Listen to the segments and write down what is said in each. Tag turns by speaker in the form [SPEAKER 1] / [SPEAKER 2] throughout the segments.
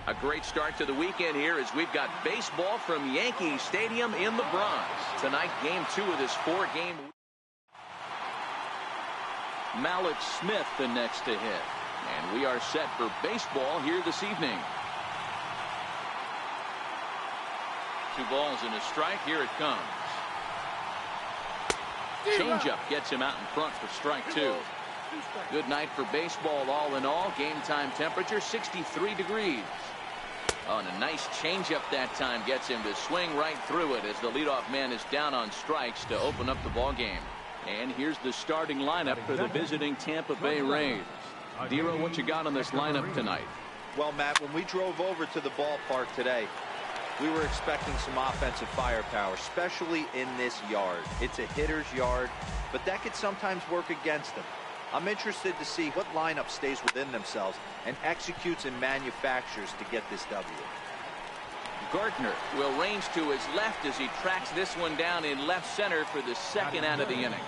[SPEAKER 1] A great start to the weekend here as we've got baseball from Yankee Stadium in the Bronx. Tonight, game 2 of this 4-game. Malik Smith the next to hit. And we are set for baseball here this evening. 2 balls and a strike. Here it comes. Changeup gets him out in front for strike 2. Good night for baseball all in all. Game time temperature 63 degrees. Oh, and a nice changeup that time gets him to swing right through it as the leadoff man is down on strikes to open up the ball game. And here's the starting lineup for the visiting Tampa Bay Rays. Dero, what you got on this lineup tonight?
[SPEAKER 2] Well, Matt, when we drove over to the ballpark today, we were expecting some offensive firepower, especially in this yard. It's a hitter's yard, but that could sometimes work against them. I'm interested to see what lineup stays within themselves and executes and manufactures to get this W.
[SPEAKER 1] Gardner will range to his left as he tracks this one down in left center for the second out of the inning.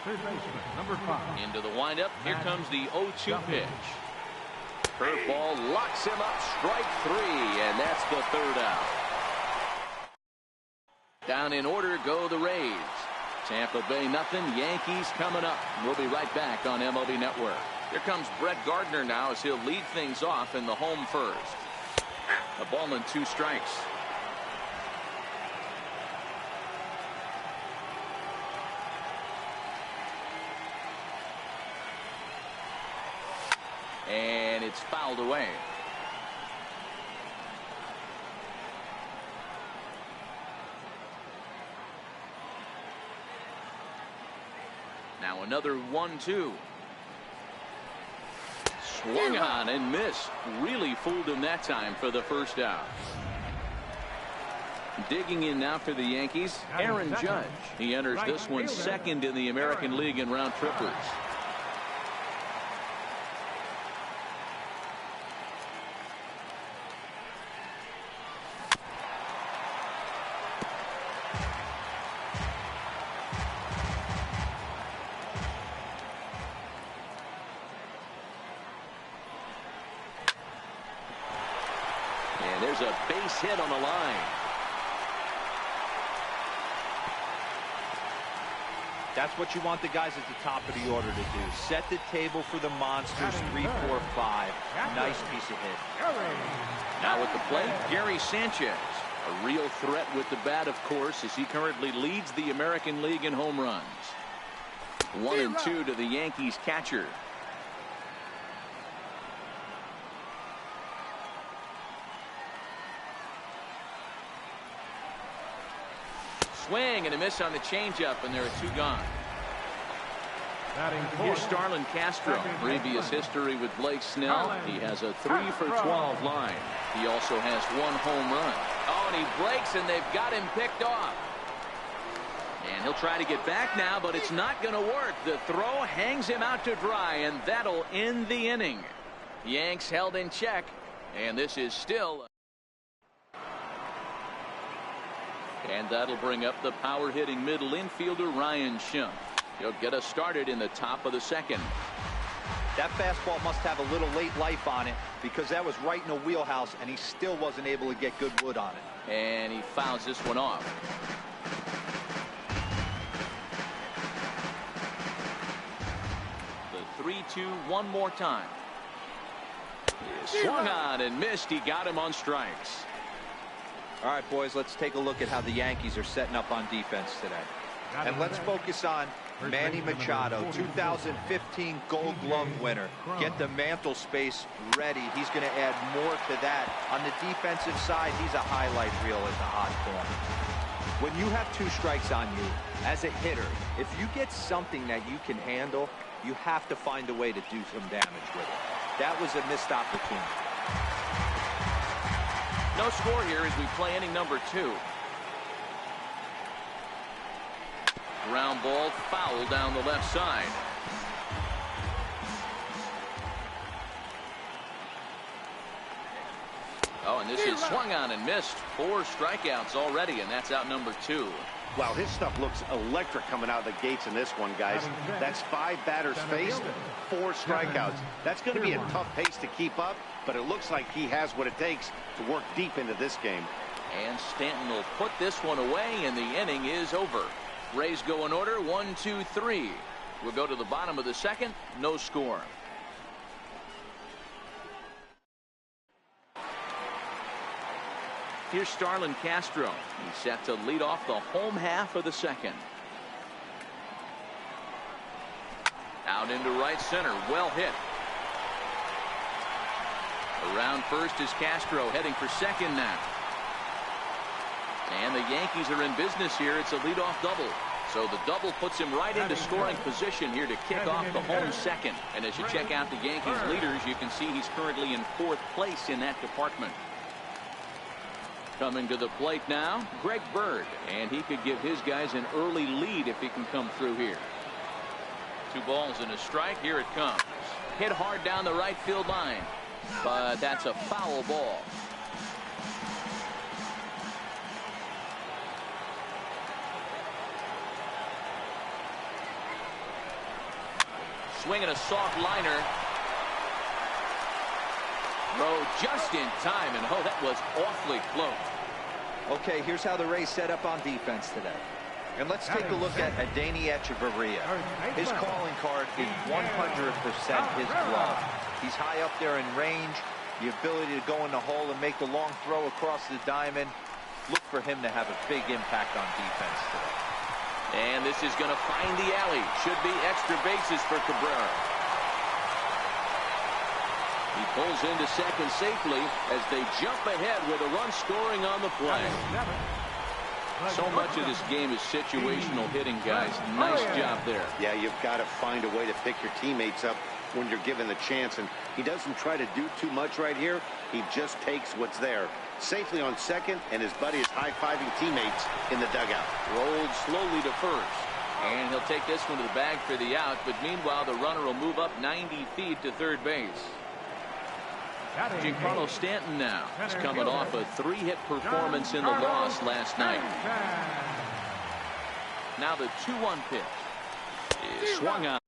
[SPEAKER 3] Third baseman, number 5.
[SPEAKER 1] Into the windup. Here comes the 0-2 pitch. Curveball locks him up. Strike 3, and that's the third out. Down in order go the Rays. Tampa Bay nothing. Yankees coming up. We'll be right back on MLB Network. Here comes Brett Gardner now as he'll lead things off in the home first. A ball and 2 strikes. And it's fouled away. Now another 1-2. Swung on and missed. Really fooled him that time for the first out. Digging in now for the Yankees, Aaron Judge. He enters this one second in the American League in round trippers. There's a base hit on the line.
[SPEAKER 2] That's what you want the guys at the top of the order to do. Set the table for the monsters. 3, 4, 5. Nice piece of hit.
[SPEAKER 1] Now at the plate, Gary Sanchez. A real threat with the bat, of course, as he currently leads the American League in home runs. 1-2 to the Yankees catcher. Swing and a miss on the changeup, and there are 2 gone. Here's Starlin Castro. Previous history with Blake Snell. He has a 3 for 12 line. He also has 1 home run. Oh, and he breaks, and they've got him picked off. And he'll try to get back now, but it's not going to work. The throw hangs him out to dry, and that'll end the inning. Yanks held in check, and this is still. And that'll bring up the power-hitting middle infielder Ryan Schimpf. He'll get us started in the top of the second.
[SPEAKER 2] That fastball must have a little late life on it because that was right in a wheelhouse, and he still wasn't able to get good wood on it.
[SPEAKER 1] And he fouls this one off. The 3-2 one more time. He swung on and missed. He got him on strikes.
[SPEAKER 2] All right, boys, let's take a look at how the Yankees are setting up on defense today. And let's focus on Manny Machado, 2015 Gold Glove winner. Get the mantle space ready. He's going to add more to that. On the defensive side, he's a highlight reel as a hot corner. When you have 2 strikes on you, as a hitter, if you get something that you can handle, you have to find a way to do some damage with it. That was a missed opportunity.
[SPEAKER 1] No score here as we play inning number 2. Ground ball foul down the left side. Oh, and this is swung on and missed. 4 strikeouts already, and that's out number 2.
[SPEAKER 4] Wow, his stuff looks electric coming out of the gates in this one, guys. That's 5 batters faced, 4 strikeouts. That's going to be a tough pace to keep up, but it looks like he has what it takes to work deep into this game.
[SPEAKER 1] And Stanton will put this one away, and the inning is over. Rays go in order, 1, 2, 3. We'll go to the bottom of the second, no score. Here's Starlin Castro. He's set to lead off the home half of the second. Out into right center. Well hit. Around first is Castro, heading for second now. And the Yankees are in business here. It's a leadoff double. So the double puts him right into scoring position here to kick off the home second. And as you check out the Yankees leaders, you can see he's currently in 4th place in that department. Coming to the plate now, Greg Bird, and he could give his guys an early lead if he can come through here. 2 balls and a strike. Here it comes. Hit hard down the right field line, but that's a foul ball. Swinging a soft liner. Throw just in time, and oh, that was awfully close.
[SPEAKER 2] Okay, here's how the Rays set up on defense today. And let's take a look at Adeiny Echeverria. His calling card is 100% his glove. He's high up there in range, the ability to go in the hole and make the long throw across the diamond. Look for him to have a big impact on defense today.
[SPEAKER 1] And this is going to find the alley. Should be extra bases for Cabrera. He pulls into second safely as they jump ahead with a run scoring on the play. So much of this game is situational hitting, guys. Nice job there.
[SPEAKER 4] Yeah, you've got to find a way to pick your teammates up when you're given the chance, and he doesn't try to do too much right here. He just takes what's there. Safely on second, and his buddy is high-fiving teammates in the dugout.
[SPEAKER 1] Rolled slowly to first, and he'll take this one to the bag for the out, but meanwhile the runner will move up 90 feet to third base. Giancarlo Stanton now is coming off a 3-hit performance in the loss last night. Now the 2-1 pitch is swung on.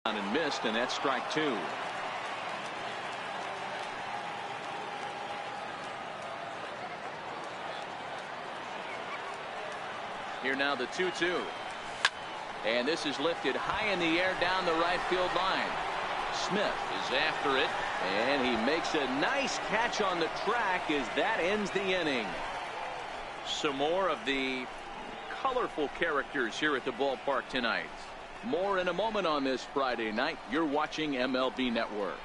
[SPEAKER 1] And missed, and that's strike two. Here now the 2-2. And this is lifted high in the air down the right field line. Smith is after it, and he makes a nice catch on the track as that ends the inning. Some more of the colorful characters here at the ballpark tonight. More in a moment on this Friday night. You're watching MLB Network.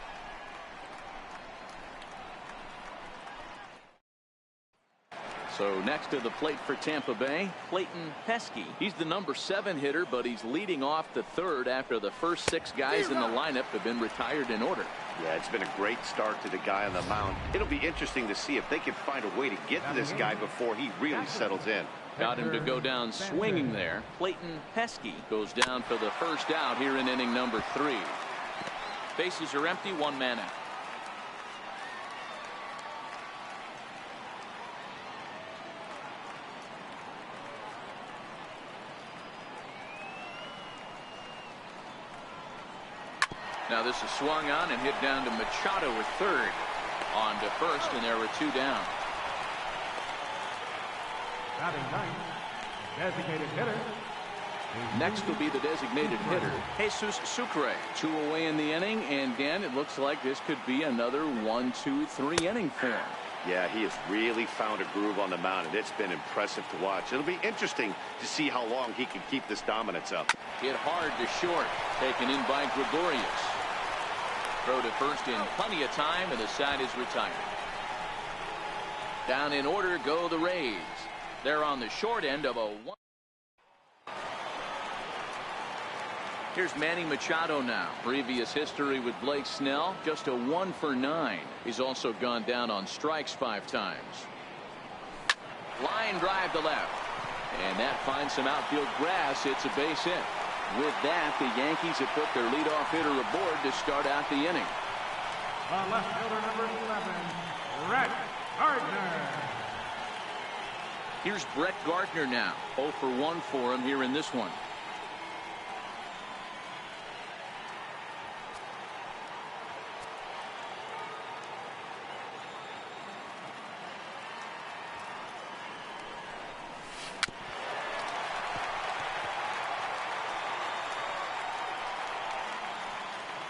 [SPEAKER 1] So next to the plate for Tampa Bay, Clayton Pesky. He's the number 7 hitter, but he's leading off the third after the first 6 guys in the lineup have been retired in order.
[SPEAKER 4] Yeah, it's been a great start to the guy on the mound. It'll be interesting to see if they can find a way to get to this guy before he really settles in.
[SPEAKER 1] Got him to go down swinging there. Clayton Pesky goes down for the first out here in inning number 3. Bases are empty, 1 man out. Now this is swung on and hit down to Machado at third. On to first, and there were 2 down.
[SPEAKER 3] Batting ninth, designated hitter.
[SPEAKER 1] Next will be the designated hitter, Jesus Sucre. 2 away in the inning, and Dan, it looks like this could be another 1-2-3 inning for him.
[SPEAKER 4] Yeah, he has really found a groove on the mound, and it's been impressive to watch. It'll be interesting to see how long he can keep this dominance up.
[SPEAKER 1] Hit hard to short, taken in by Gregorius. Throw to first in plenty of time, and the side is retired. Down in order go the Rays. They're on the short end of a 1. Here's Manny Machado now. Previous history with Blake Snell, just a 1 for 9. He's also gone down on strikes 5 times. Line drive to left, and that finds some outfield grass. It's a base hit. With that, the Yankees have put their leadoff hitter aboard to start out the inning.
[SPEAKER 3] The left fielder, number 11, Brett Gardner.
[SPEAKER 1] Here's Brett Gardner now. 0 for 1 for him here in this one.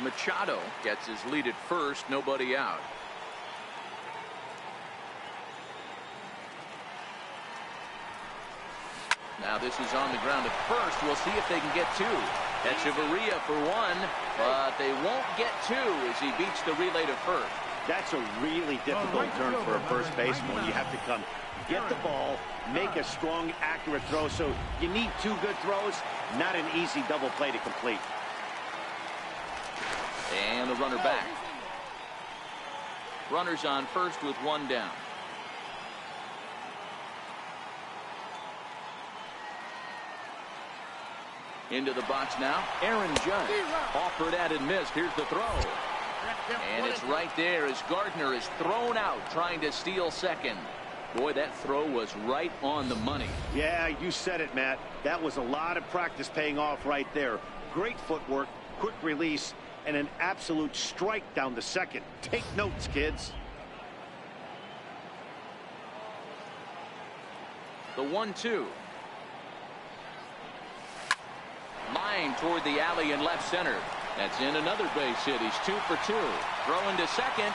[SPEAKER 1] Machado gets his lead at first, nobody out. Now this is on the ground at first. We'll see if they can get 2. Echeverria for 1, but they won't get 2 as he beats the relay to first.
[SPEAKER 4] That's a really difficult turn for a first baseman when you have to come get the ball, make a strong, accurate throw. So you need 2 good throws, not an easy double play to complete.
[SPEAKER 1] And the runner back. Runners on first with 1 down. Into the box now, Aaron Judge. Offered at and missed. Here's the throw. And it's right there as Gardner is thrown out trying to steal second. Boy, that throw was right on the money.
[SPEAKER 4] Yeah, you said it, Matt. That was a lot of practice paying off right there. Great footwork, quick release, and an absolute strike down the second. Take notes, kids.
[SPEAKER 1] The 1-2. Line toward the alley in left center. That's in another base hit. He's 2 for 2. Throwing to second.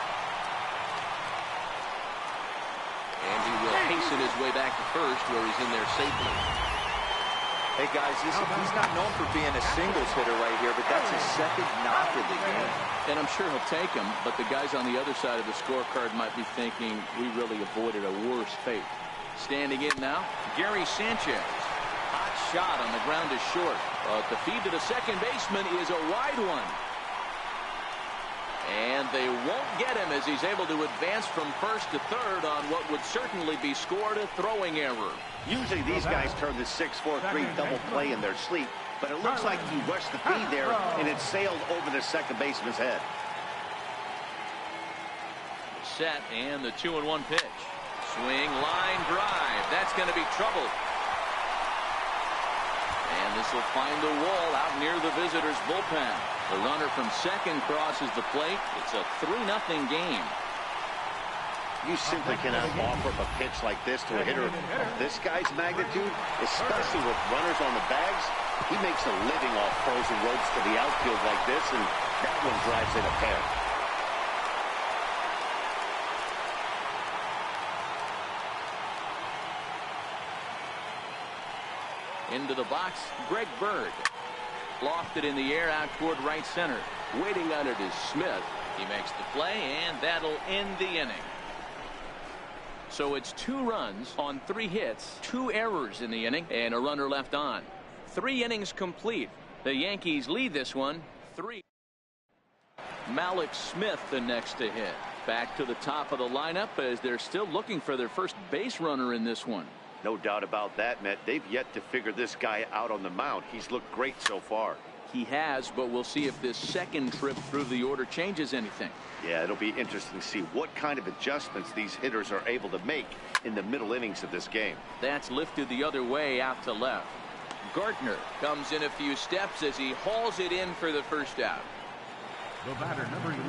[SPEAKER 1] And he will hasten his way back to first where he's in there safely.
[SPEAKER 2] Hey guys, he's not known for being a singles hitter right here, but that's his second knock of the game.
[SPEAKER 1] And I'm sure he'll take him, but the guys on the other side of the scorecard might be thinking we really avoided a worse fate. Standing in now, Gary Sanchez. Hot shot on the ground is short. But the feed to the second baseman is a wide one. And they won't get him as he's able to advance from first to third on what would certainly be scored a throwing error.
[SPEAKER 4] Usually these guys turn the 6-4-3 double play in their sleep, but it looks like he rushed the feed there and it sailed over the second baseman's head.
[SPEAKER 1] Set and the 2-1 pitch. Swing, line drive. That's going to be trouble. And this will find the wall out near the visitors' bullpen. The runner from second crosses the plate. It's a 3-0 game.
[SPEAKER 4] You simply cannot offer up a pitch like this to a hitter of this guy's magnitude, especially with runners on the bags. He makes a living off frozen ropes to the outfield like this, and that one drives in a pair.
[SPEAKER 1] Into the box, Greg Bird. Lofted in the air out toward right center. Waiting on it is Smith. He makes the play, and that'll end the inning. So it's 2 runs on 3 hits, 2 errors in the inning, and a runner left on. 3 innings complete. The Yankees lead this one 3. Malik Smith the next to hit. Back to the top of the lineup as they're still looking for their first base runner in this one.
[SPEAKER 4] No doubt about that, Matt. They've yet to figure this guy out on the mound. He's looked great so far.
[SPEAKER 1] He has, but we'll see if this second trip through the order changes anything.
[SPEAKER 4] Yeah, it'll be interesting to see what kind of adjustments these hitters are able to make in the middle innings of this game.
[SPEAKER 1] That's lifted the other way out to left. Gardner comes in a few steps as he hauls it in for the first out.
[SPEAKER 3] The batter, number 11,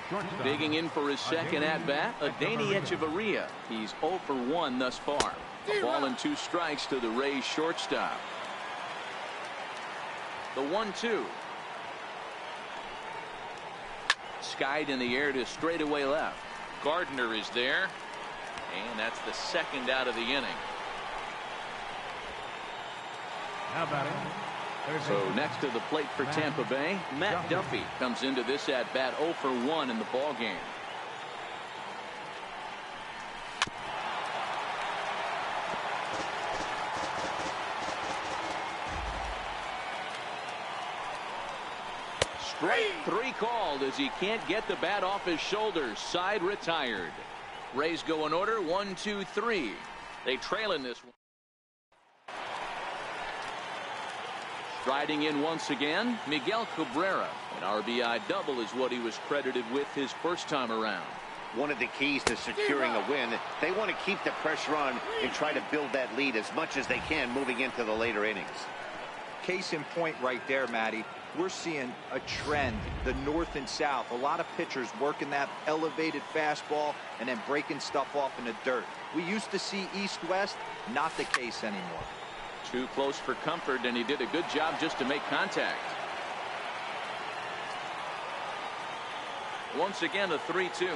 [SPEAKER 3] shortstop.
[SPEAKER 1] Digging in for his second at-bat, Adeiny Echeverria. He's 0 for 1 thus far. A ball and 2 strikes to the Rays shortstop. The 1-2. Skied in the air to straightaway left. Gardner is there. And that's the second out of the inning.
[SPEAKER 3] Now batting.
[SPEAKER 1] So next to the plate for Tampa Bay, Matt Duffy comes into this at-bat 0 for 1 in the ballgame. Strike 3 called as he can't get the bat off his shoulders. Side retired. Rays go in order 1, 2, 3. They trail in this one. Striding in once again, Miguel Cabrera. An RBI double is what he was credited with his first time around.
[SPEAKER 4] One of the keys to securing a win, they want to keep the pressure on and try to build that lead as much as they can moving into the later innings.
[SPEAKER 2] Case in point right there, Matty. We're seeing a trend, the north and south. A lot of pitchers working that elevated fastball and then breaking stuff off in the dirt. We used to see east-west, not the case anymore.
[SPEAKER 1] Too close for comfort, and he did a good job just to make contact. Once again, a 3-2.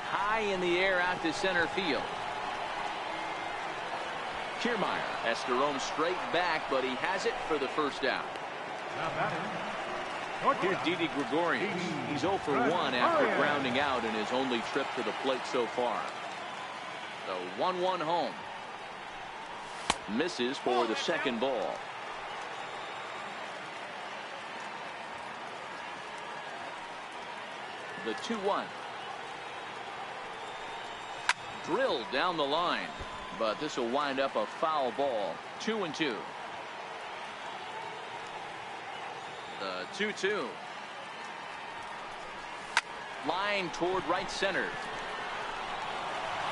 [SPEAKER 1] High in the air out to center field. Kiermaier has to roam straight back, but he has it for the first out.
[SPEAKER 3] Now batting.
[SPEAKER 1] Here's Didi Gregorius. He's 0 for 1 after grounding out in his only trip to the plate so far. The 1-1 home. Misses for the second ball. The 2-1. Drilled down the line, but this will wind up a foul ball. 2-2. The 2-2. Line toward right center.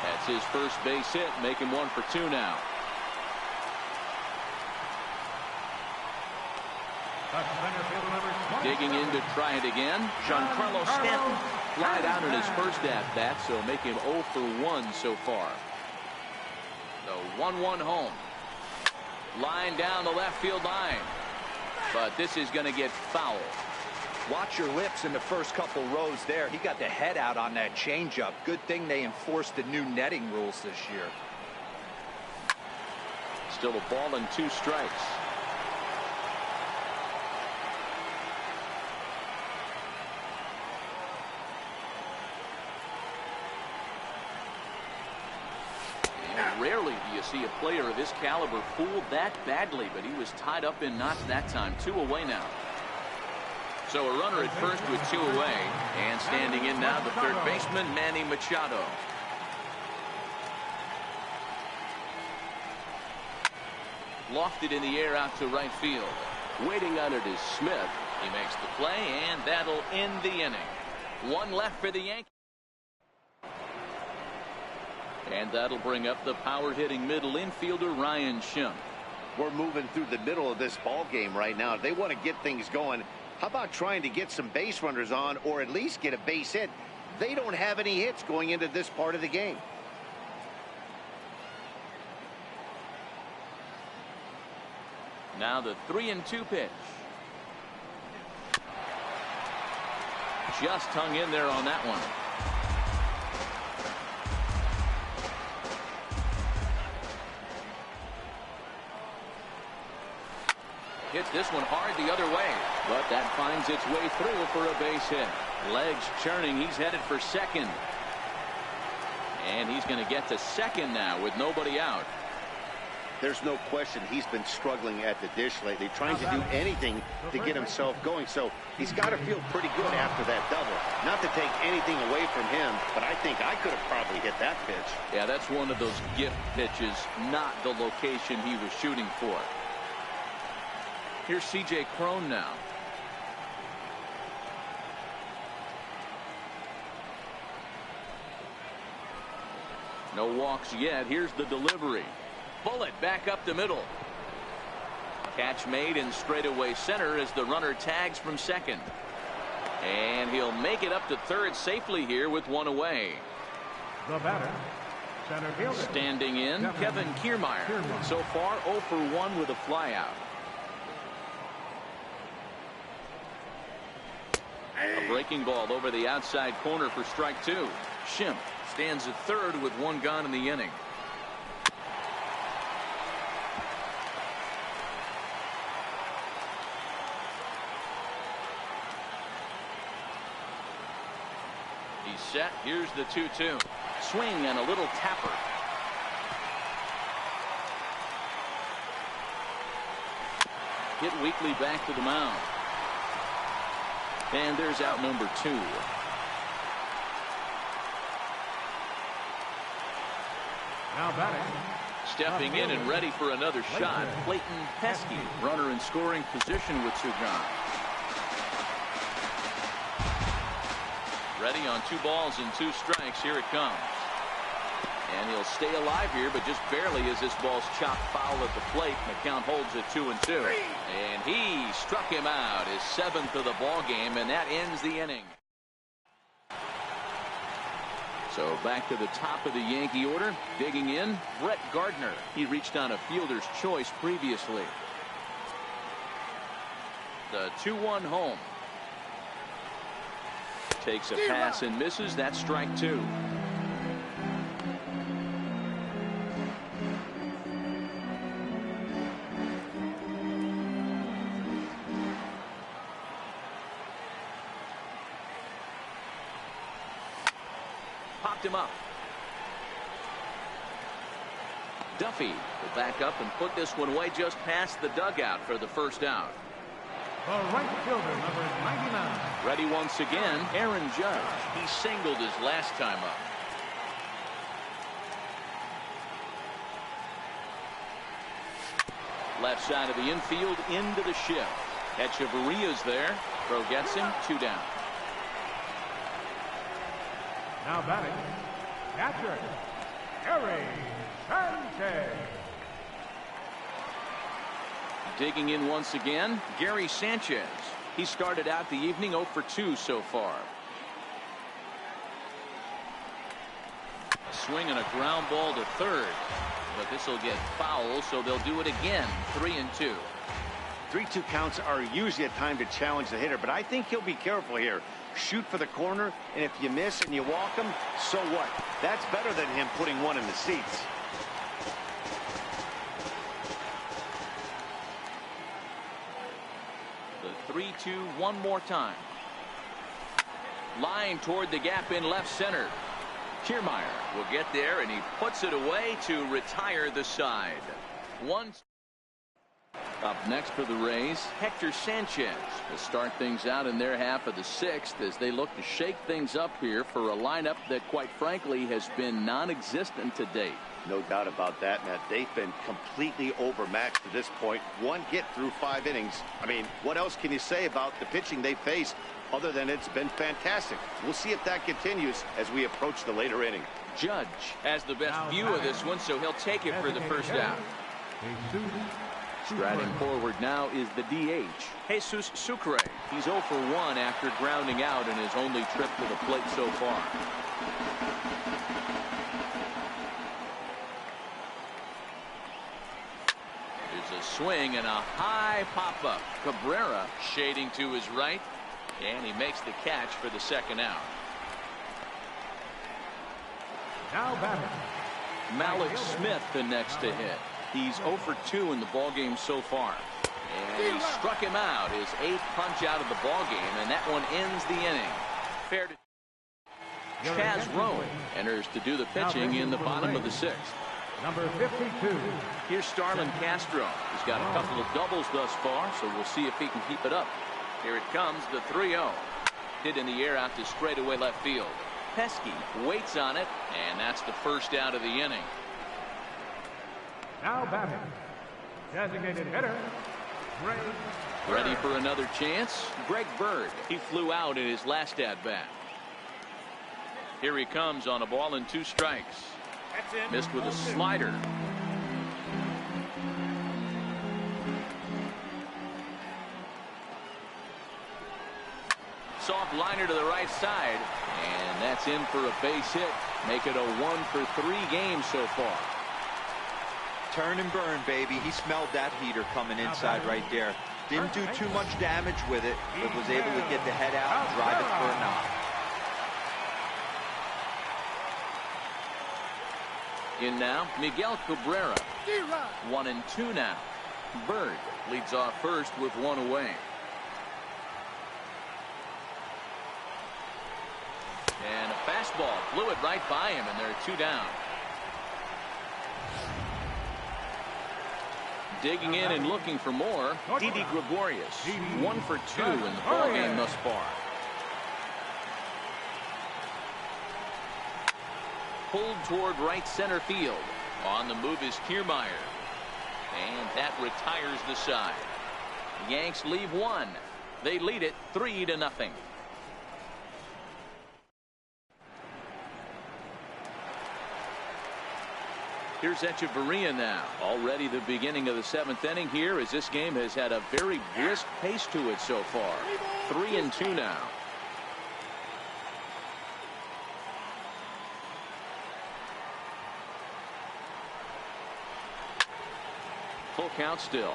[SPEAKER 1] That's his first base hit, making 1 for 2 now. Digging in to try it again. Giancarlo Stanton flied out in his first at-bat, so make him 0 for 1 so far. The 1-1 home. Line down the left field line. But this is going to get foul.
[SPEAKER 2] Watch your lips in the first couple rows there. He got the head out on that changeup. Good thing they enforced the new netting rules this year.
[SPEAKER 1] Still a ball and 2 strikes. Rarely do you see a player of his caliber fooled that badly, but he was tied up in knots that time. 2 away now. So a runner at first with 2 away, and standing in now the third baseman, Manny Machado. Lofted in the air out to right field. Waiting on it is Smith. He makes the play, and that'll end the inning. 1 left for the Yankees. And that'll bring up the power-hitting middle infielder Ryan Schimpf.
[SPEAKER 4] We're moving through the middle of this ball game right now. They want to get things going. How about trying to get some base runners on, or at least get a base hit? They don't have any hits going into this part of the game.
[SPEAKER 1] Now the 3-2 pitch. Just hung in there on that one. Hits this one hard the other way, but that finds its way through for a base hit. Legs churning. He's headed for second. And he's going to get to second now with nobody out.
[SPEAKER 4] There's no question he's been struggling at the dish lately, trying to do anything to get himself going. So he's got to feel pretty good after that double. Not to take anything away from him, but I think I could have probably hit that pitch.
[SPEAKER 1] Yeah, that's one of those gift pitches, not the location he was shooting for. Here's C.J. Cron now. No walks yet. Here's the delivery. Bullet back up the middle. Catch made in straightaway center as the runner tags from second. And he'll make it up to third safely here with one away.
[SPEAKER 3] The batter, center fielder.
[SPEAKER 1] Standing in, Kevin Kiermaier. So far 0 for 1 with a flyout. A breaking ball over the outside corner for strike 2. Schimpf stands at third with one gone in the inning. He's set. Here's the 2-2. Swing and a little tapper. Hit weakly back to the mound. And there's out number 2.
[SPEAKER 3] Now batting.
[SPEAKER 1] Stepping in and ready for another shot, Clayton Pesky. Runner in scoring position with 2 gone. Ready on 2 balls and 2 strikes. Here it comes. And he'll stay alive here, but just barely as this ball's chopped foul at the plate. And the count holds at 2-2. And he struck him out, his 7th of the ball game, and that ends the inning. So back to the top of the Yankee order, digging in, Brett Gardner. He reached on a fielder's choice previously. The 2-1 home. Takes a pass and misses. That's strike 2. Popped him up. Duffy will back up and put this one away just past the dugout for the first out.
[SPEAKER 3] The right fielder, number 99.
[SPEAKER 1] Ready once again, Aaron Judge. He singled his last time up. Left side of the infield into the shift. Echeverria's there. Throw gets him. 2 down.
[SPEAKER 3] Now batting, catcher, Gary Sanchez.
[SPEAKER 1] Digging in once again, Gary Sanchez. He started out the evening 0 for 2 so far. A swing and a ground ball to third. But this will get foul, so they'll do it again. 3-2.
[SPEAKER 4] 3-2 counts are usually a time to challenge the hitter, but I think he'll be careful here. Shoot for the corner, and if you miss and you walk him, so what? That's better than him putting one in the seats.
[SPEAKER 1] The 3-2 one more time. Line toward the gap in left center. Kiermaier will get there, and he puts it away to retire the side. Up next for the Rays, Hector Sanchez will start things out in their half of the 6th as they look to shake things up here for a lineup that, quite frankly, has been non-existent to date.
[SPEAKER 4] No doubt about that, Matt. They've been completely overmatched to this point. 1 hit through 5 innings. I mean, what else can you say about the pitching they faced other than it's been fantastic? We'll see if that continues as we approach the later inning.
[SPEAKER 1] Judge has the best view of this one, so he'll take it for the first out. Striding forward now is the DH, Jesus Sucre. He's 0 for 1 after grounding out in his only trip to the plate so far. There's a swing and a high pop-up. Cabrera shading to his right, and he makes the catch for the second out.
[SPEAKER 3] Now batting,
[SPEAKER 1] Malik Smith the next to hit. He's 0 for 2 in the ballgame so far. And he struck him out, his 8th punch out of the ballgame, and that one ends the inning. Fair to Chaz Roan enters to do the pitching in the bottom of the 6th.
[SPEAKER 3] number 52.
[SPEAKER 1] Here's Starlin Castro. He's got a couple of doubles thus far, so we'll see if he can keep it up. Here it comes, the 3-0. Hit in the air out to straightaway left field. Pesky waits on it, and that's the first out of the inning.
[SPEAKER 3] Now batting, designated hitter, Greg
[SPEAKER 1] Ready for another chance? Greg Bird. He flew out in his last at-bat. Here he comes on a ball and 2 strikes. Missed with a slider. Soft liner to the right side, and that's in for a base hit. Make it a 1 for 3 game so far.
[SPEAKER 2] Turn and burn, baby. He smelled that heater coming inside right there. Didn't do too much damage with it, but was able to get the head out and drive it for a knock.
[SPEAKER 1] In now, Miguel Cabrera. 1-2 now. Bird leads off first with 1 away. And a fastball blew it right by him, and there are 2 down. Digging in and looking for more, Didi Gregorius. 1 for 2 in the ballgame thus far. Pulled toward right center field. On the move is Kiermaier. And that retires the side. The Yanks leave 1. They lead it 3-0. Here's Echeverria now. Already the beginning of the 7th inning here, as this game has had a very brisk pace to it so far. 3-2 now. Full count still.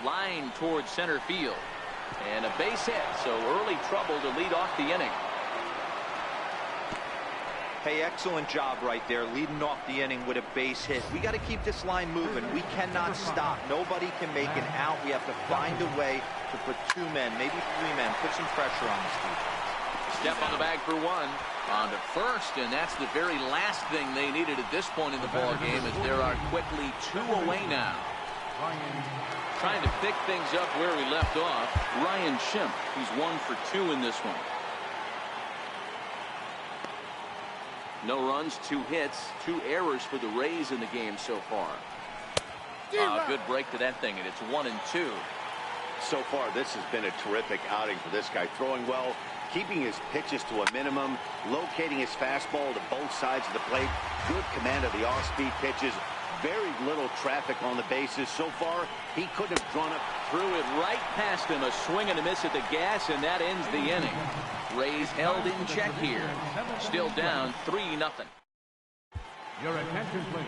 [SPEAKER 1] Line towards center field. And a base hit, so early trouble to lead off the inning.
[SPEAKER 2] Hey, excellent job right there, leading off the inning with a base hit. We got to keep this line moving. We cannot stop. Nobody can make an out. We have to find a way to put 2 men, maybe 3 men, put some pressure on this defense.
[SPEAKER 1] Step on the bag for 1. On to first, and that's the very last thing they needed at this point in the ball game, as there are quickly 2 away now. Trying to pick things up where we left off, Ryan Schimpf. He's 1 for 2 in this one. No runs, 2 hits, 2 errors for the Rays in the game so far. Good break to that thing, and it's 1-2.
[SPEAKER 4] So far, this has been a terrific outing for this guy. Throwing well, keeping his pitches to a minimum, locating his fastball to both sides of the plate. Good command of the off-speed pitches. Very little traffic on the bases. So far, he couldn't have drawn up.
[SPEAKER 1] Threw it right past him, a swing and a miss at the gas, and that ends the inning. Rays held in check here. Still down 3-0.
[SPEAKER 3] Your attention, please.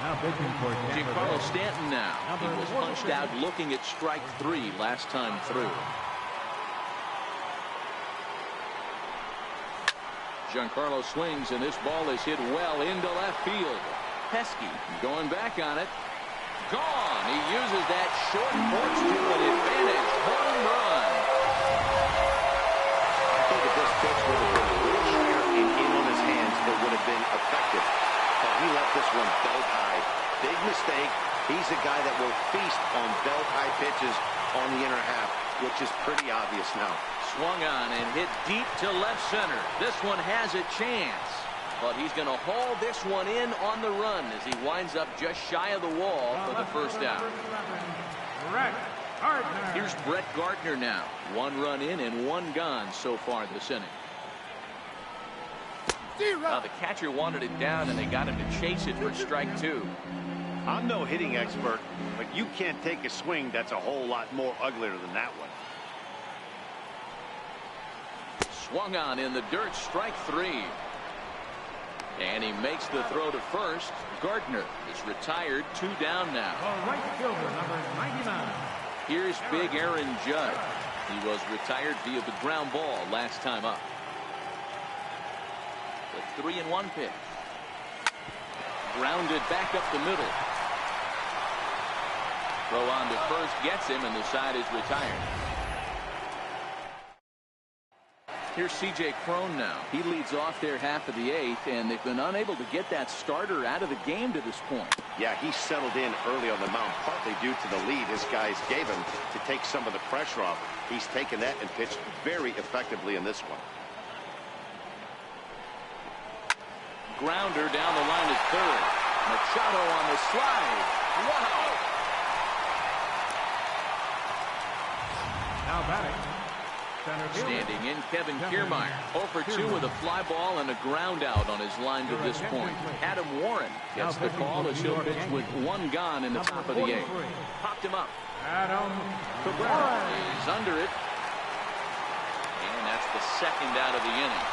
[SPEAKER 3] Now pitching for
[SPEAKER 1] Giancarlo Stanton now. He was punched out looking at strike 3 last time through. Giancarlo swings, and this ball is hit well into left field. Pesky going back on it. Gone. He uses that short porch to an advantage home run.
[SPEAKER 4] I think if this pitch would have been a little higher and in on his hands, it would have been effective. But he left this one belt high. Big mistake. He's a guy that will feast on belt high pitches on the inner half, which is pretty obvious now.
[SPEAKER 1] Swung on and hit deep to left center. This one has a chance. But he's going to haul this one in on the run as he winds up just shy of the wall for the first out. Here's Brett Gardner now. 1 run in and 1 gone so far this inning. The catcher wanted it down, and they got him to chase it for strike 2.
[SPEAKER 4] I'm no hitting expert, but you can't take a swing that's a whole lot more uglier than that one.
[SPEAKER 1] Swung on in the dirt, strike 3. And he makes the throw to first. Gardner is retired, 2 down now.
[SPEAKER 3] Right fielder, number 99.
[SPEAKER 1] Here's big Aaron Judge. He was retired via the ground ball last time up. The 3-1 pitch. Grounded back up the middle. Throw on to first gets him, and the side is retired. Here's C.J. Cron now. He leads off their half of the 8th, and they've been unable to get that starter out of the game to this point.
[SPEAKER 4] Yeah, he settled in early on the mound, partly due to the lead his guys gave him to take some of the pressure off. He's taken that and pitched very effectively in this one.
[SPEAKER 1] Grounder down the line at third. Machado on the slide. Wow.
[SPEAKER 3] Now batting.
[SPEAKER 1] Standing in, Kevin Kiermaier. 0 for 2 with a fly ball and a ground out on his line to this point. Adam Warren gets the call as he'll pitch with 1 gone in the top of the 8th. Popped him up.
[SPEAKER 3] Adam
[SPEAKER 1] Cabrera is under it. And that's the 2nd out of the inning.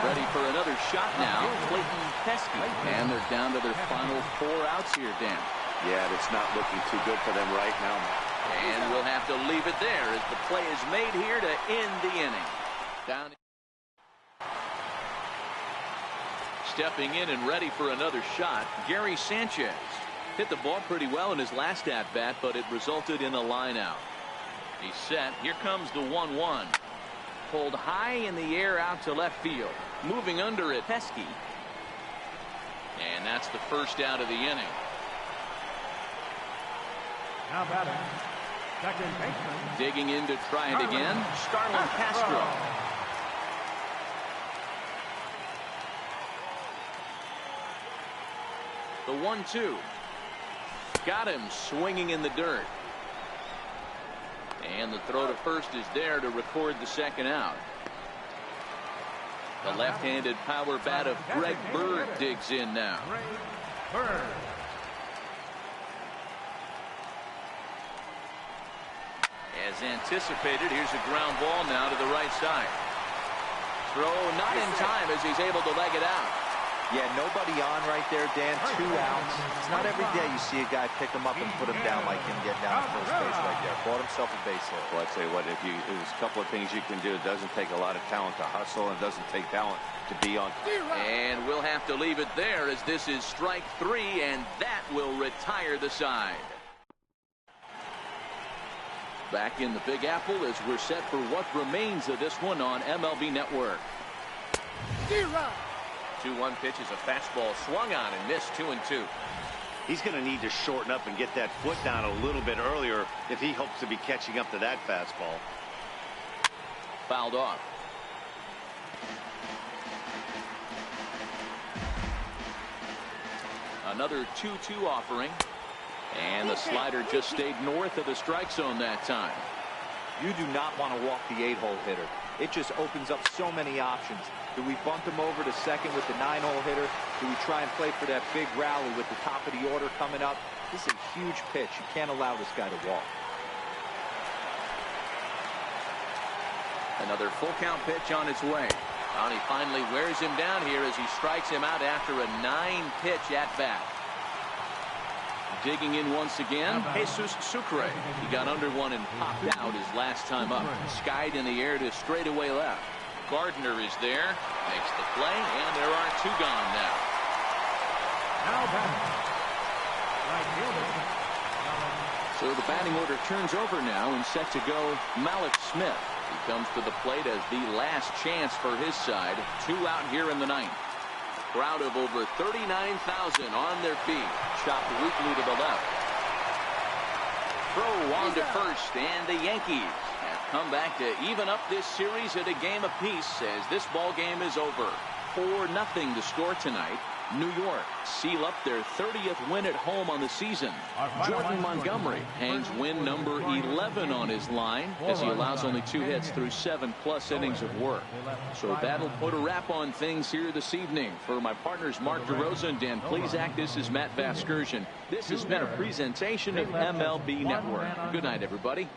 [SPEAKER 1] Ready for another shot now. Clayton Pesky. And they're down to their final 4 outs here, Dan.
[SPEAKER 4] Yeah, it's not looking too good for them right now.
[SPEAKER 1] And we'll have to leave it there as the play is made here to end the inning. Down. Stepping in and ready for another shot, Gary Sanchez. Hit the ball pretty well in his last at-bat, but it resulted in a line out. He's set. Here comes the 1-1. Pulled high in the air out to left field. Moving under it, Pesky. And that's the first out of the inning.
[SPEAKER 3] Now batting. Second baseman.
[SPEAKER 1] Digging in to try it again, Starlin Castro. The 1-2. Got him swinging in the dirt. And the throw to first is there to record the 2nd out. The left-handed power bat of Greg Bird digs in now.
[SPEAKER 3] Bird.
[SPEAKER 1] As anticipated, here's a ground ball now to the right side. Throw not in time as he's able to leg it out.
[SPEAKER 2] Yeah, nobody on right there, Dan. 2 outs. It's not every day you see a guy pick him up and put him down like him getting down to first base right there. Bought himself a base hit.
[SPEAKER 4] Well, I'd say what, there's a couple of things you can do. It doesn't take a lot of talent to hustle, and it doesn't take talent to be on.
[SPEAKER 1] And we'll have to leave it there as this is strike 3, and that will retire the side. Back in the Big Apple as we're set for what remains of this one on MLB Network. 2-1 pitch is a fastball swung on and missed. 2-2.
[SPEAKER 4] He's going to need to shorten up and get that foot down a little bit earlier if he hopes to be catching up to that fastball.
[SPEAKER 1] Fouled off. Another 2-2 offering. And the slider just stayed north of the strike zone that time.
[SPEAKER 2] You do not want to walk the 8-hole hitter. It just opens up so many options. Do we bunt him over to second with the 9-hole hitter? Do we try and play for that big rally with the top of the order coming up? This is a huge pitch. You can't allow this guy to walk.
[SPEAKER 1] Another full count pitch on its way. And he finally wears him down here as he strikes him out after a 9-pitch at bat. Digging in once again, Jesus Sucre. He got under one and popped out his last time up. Skied in the air to straightaway left. Gardner is there, makes the play, and there are 2 gone now.
[SPEAKER 3] Now batting. Right fielder.
[SPEAKER 1] So the batting order turns over now and set to go Malik Smith. He comes to the plate as the last chance for his side. 2 out here in the 9th. Crowd of over 39,000 on their feet. Chopped weakly to the left. Throw on to first, and the Yankees have come back to even up this series at a game apiece as this ball game is over. 4-0 to score tonight. New York seal up their 30th win at home on the season. Jordan Montgomery hangs win number 11 on his line as he allows only 2 hits through 7+ innings of work. So that'll put a wrap on things here this evening. For my partners Mark DeRosa and Dan Plesac, this is Matt Vasgersian. This has been a presentation of MLB Network. Good night, everybody.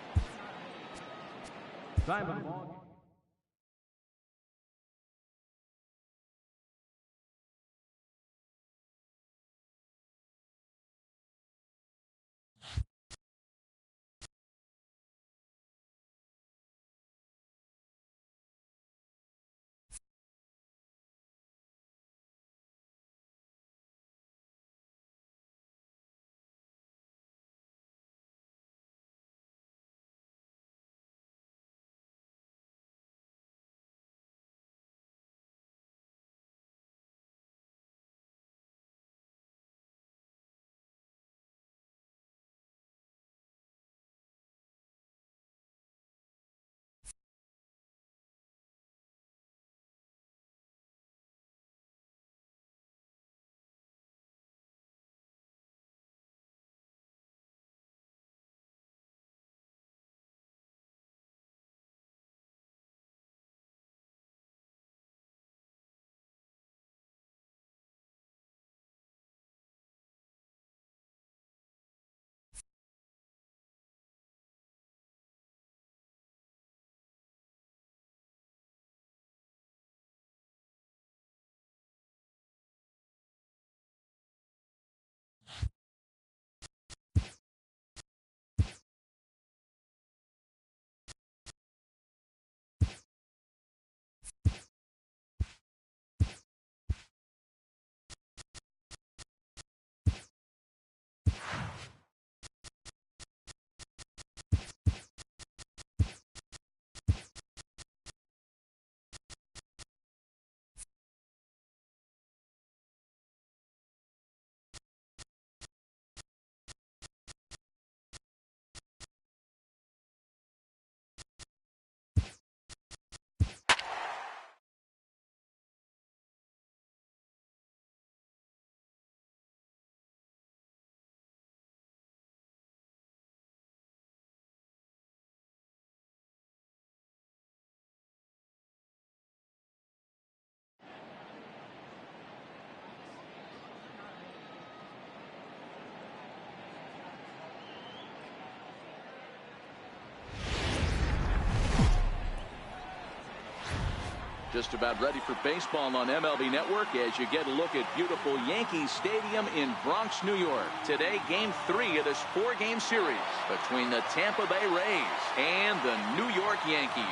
[SPEAKER 1] Just about ready for baseball on MLB Network as you get a look at beautiful Yankees Stadium in Bronx, New York. Today, Game 3 of this 4-game series between the Tampa Bay Rays and the New York Yankees.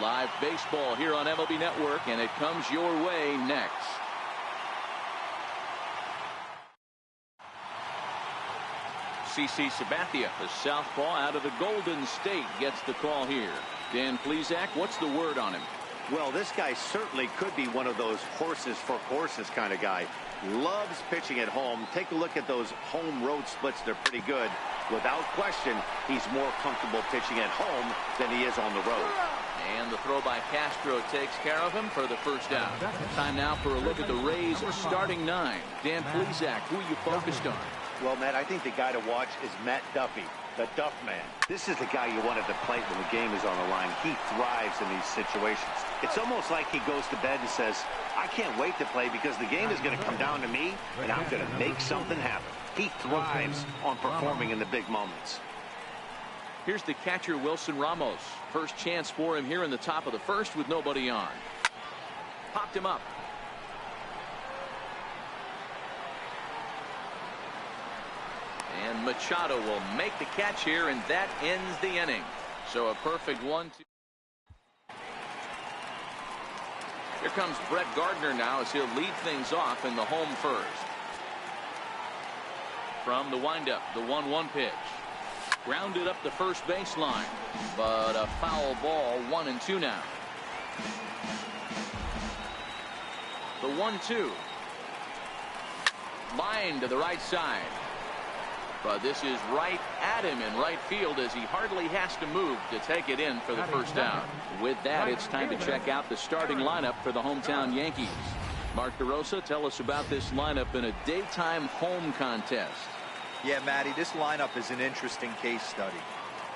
[SPEAKER 1] Live baseball here on MLB Network, and it comes your way next. CC Sabathia, the southpaw out of the Golden State, gets the call here. Dan Plesac, what's the word on him?
[SPEAKER 4] Well, this guy certainly could be one of those horses for courses kind of guy. Loves pitching at home. Take a look at those home road splits. They're pretty good. Without question, he's more comfortable pitching at home than he is on the road.
[SPEAKER 1] And the throw by Castro takes care of him for the first out. Time now for a look at the Rays starting 9. Dan Plesac, who are you focused on?
[SPEAKER 4] Well, Matt, I think the guy to watch is Matt Duffy, the Duff Man. This is the guy you want at the plate when the game is on the line. He thrives in these situations. It's almost like he goes to bed and says, I can't wait to play because the game is going to come down to me, and I'm going to make something happen. He thrives on performing in the big moments.
[SPEAKER 1] Here's the catcher, Wilson Ramos. First chance for him here in the top of the first with nobody on. Popped him up. And Machado will make the catch here, and that ends the inning. So a perfect 1-2. Here comes Brett Gardner now as he'll lead things off in the home first. From the windup, the 1-1 pitch. Grounded up the first baseline, but a foul ball. 1-2 now. The 1-2. Line to the right side. But this is right at him in right field as he hardly has to move to take it in for the first out. With that, it's time to check out the starting lineup for the hometown Yankees. Mark DeRosa, tell us about this lineup in a daytime home contest.
[SPEAKER 2] Yeah, Matty, this lineup is an interesting case study.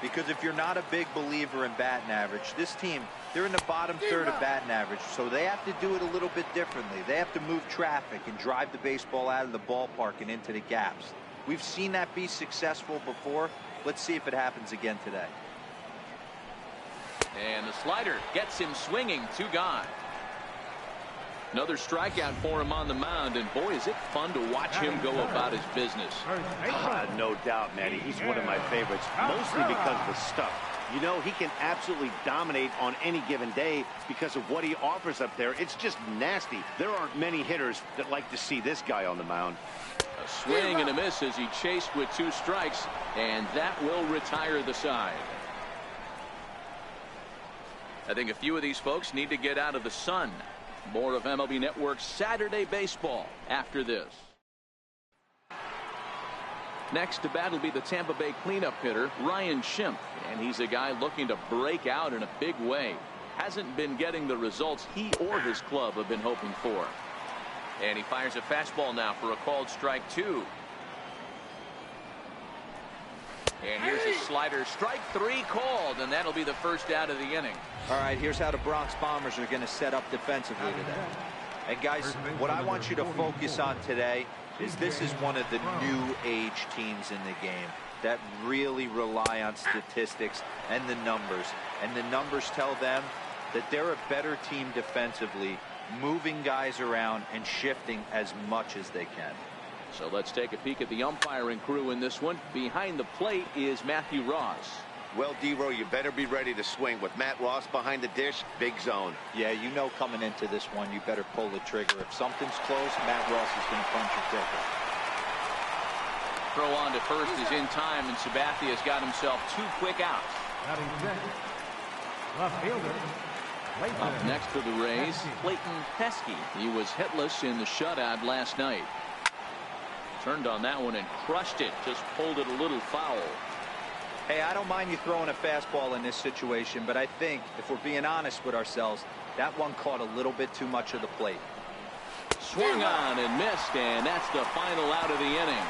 [SPEAKER 2] Because if you're not a big believer in batting average, this team, they're in the bottom third of batting average, so they have to do it a little bit differently. They have to move traffic and drive the baseball out of the ballpark and into the gaps. We've seen that be successful before. Let's see if it happens again today.
[SPEAKER 1] And the slider gets him swinging. 2 gone. Another strikeout for him on the mound, and boy, is it fun to watch him go about his business.
[SPEAKER 4] No doubt, Matty. He's one of my favorites, mostly because of the stuff. You know, he can absolutely dominate on any given day because of what he offers up there. It's just nasty. There aren't many hitters that like to see this guy on the mound.
[SPEAKER 1] A swing and a miss as he chased with 2 strikes, and that will retire the side. I think a few of these folks need to get out of the sun. More of MLB Network's Saturday Baseball after this. Next to bat will be the Tampa Bay cleanup hitter, Ryan Schimpf. And he's a guy looking to break out in a big way. Hasn't been getting the results he or his club have been hoping for. And he fires a fastball now for a called strike 2. And here's a slider. Strike 3 called, and that'll be the first out of the inning.
[SPEAKER 2] All right, here's how the Bronx Bombers are going to set up defensively today. And guys, what I want you to focus on today is this is one of the new age teams in the game that really rely on statistics and the numbers. And the numbers tell them that they're a better team defensively, moving guys around and shifting as much as they can.
[SPEAKER 1] So let's take a peek at the umpiring crew in this one. Behind the plate is Matthew Ross.
[SPEAKER 4] Well, D-Row, you better be ready to swing. With Matt Ross behind the dish, big zone.
[SPEAKER 2] Yeah, you know coming into this one, you better pull the trigger. If something's close, Matt Ross is going to punch your ticket.
[SPEAKER 1] Throw on to first is in time, and Sabathia has got himself 2 quick outs. Up next for the Rays, Clayton Pesky. He was hitless in the shutout last night. Turned on that one and crushed it. Just pulled it a little foul.
[SPEAKER 2] Hey, I don't mind you throwing a fastball in this situation, but I think if we're being honest with ourselves, that one caught a little bit too much of the plate.
[SPEAKER 1] Swung on and missed, and that's the final out of the inning.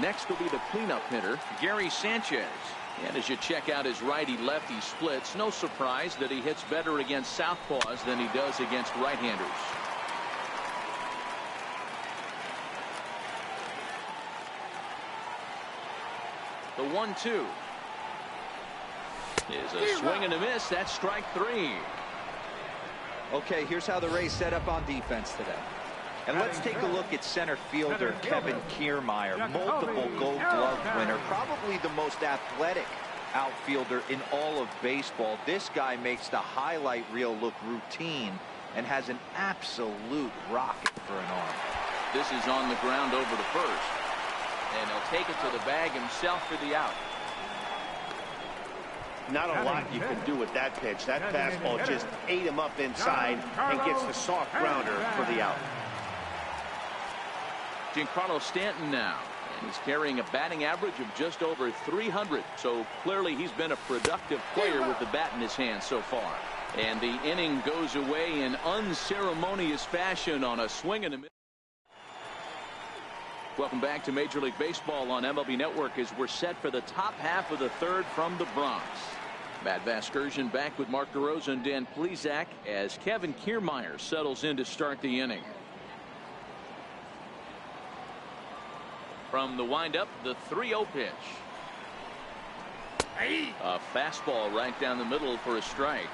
[SPEAKER 1] Next will be the cleanup hitter, Gary Sanchez. And as you check out his righty-lefty splits, no surprise that he hits better against southpaws than he does against right-handers. The 1-2 is a swing and a miss. That's strike 3.
[SPEAKER 2] Okay, here's how the Rays set up on defense today. And let's take a look at center fielder Kevin Kiermaier, multiple Gold Glove winner, probably the most athletic outfielder in all of baseball. This guy makes the highlight reel look routine and has an absolute rocket for an arm.
[SPEAKER 1] This is on the ground over to first. And he'll take it to the bag himself for the out.
[SPEAKER 4] Not a lot you can do with that pitch. That fastball just ate him up inside and gets the soft grounder for the out.
[SPEAKER 1] Giancarlo Stanton now. And he's carrying a batting average of just over 300. So clearly he's been a productive player with the bat in his hand so far. And the inning goes away in unceremonious fashion on a swing and a miss. Welcome back to Major League Baseball on MLB Network as we're set for the top half of the third from the Bronx. Matt Vasgersian back with Mark DeRosa and Dan Plesac as Kevin Kiermaier settles in to start the inning. From the windup, the 3-0 pitch. A fastball right down the middle for a strike.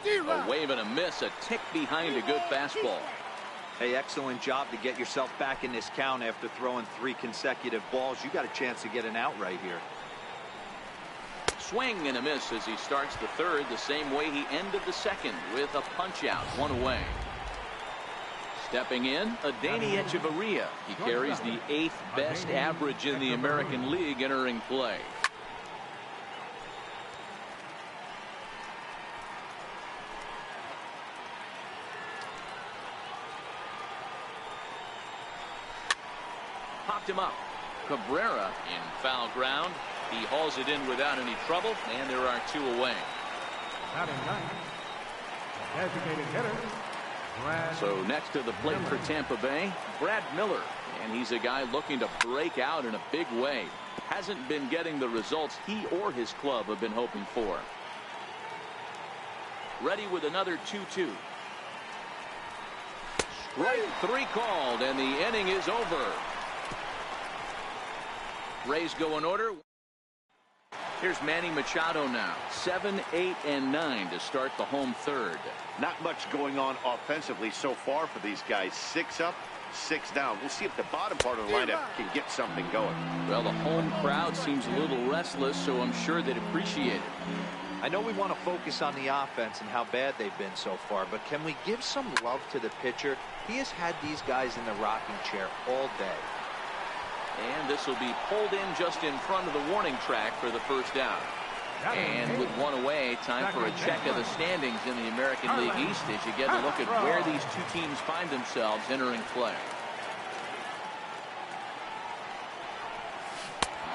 [SPEAKER 1] A wave and a miss, a tick behind a good fastball.
[SPEAKER 2] Hey, excellent job to get yourself back in this count after throwing 3 consecutive balls. You got a chance to get an out right here.
[SPEAKER 1] Swing and a miss as he starts the third the same way he ended the second with a punch out, 1 away. Stepping in, Adeiny Echeverria. He carries the 8th best average in the American League entering play. Popped him up. Cabrera in foul ground. He hauls it in without any trouble, and there are 2 away.
[SPEAKER 3] Batting ninth, designated hitter, Brad
[SPEAKER 1] So next to the plate
[SPEAKER 3] Miller.
[SPEAKER 1] for Tampa Bay, Brad Miller. And he's a guy looking to break out in a big way. Hasn't been getting the results he or his club have been hoping for. Ready with another 2-2. Strike 3 called, and the inning is over. Rays go in order. Here's Manny Machado now. 7, 8, and 9 to start the home third.
[SPEAKER 4] Not much going on offensively so far for these guys. 6 up, 6 down. We'll see if the bottom part of the lineup can get something going.
[SPEAKER 1] Well, the home crowd seems a little restless, so I'm sure they'd appreciate it.
[SPEAKER 2] I know we want to focus on the offense and how bad they've been so far, but can we give some love to the pitcher? He has had these guys in the rocking chair all day.
[SPEAKER 1] And this will be pulled in just in front of the warning track for the first out. And with 1 away, time for a check of the standings in the American League East as you get a look at where these 2 teams find themselves entering play.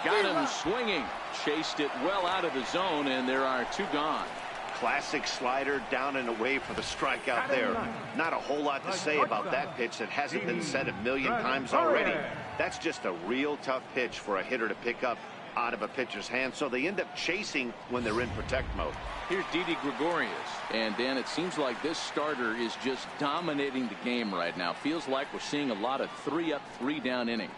[SPEAKER 1] Got him swinging. Chased it well out of the zone, and there are 2 gone.
[SPEAKER 4] Classic slider down and away for the strikeout there. Not a whole lot to say about that pitch that hasn't been said a million times already. That's just a real tough pitch for a hitter to pick up out of a pitcher's hand, so they end up chasing when they're in protect mode.
[SPEAKER 1] Here's Didi Gregorius. And Dan, it seems like this starter is just dominating the game right now. Feels like we're seeing a lot of 3-up, 3-down innings.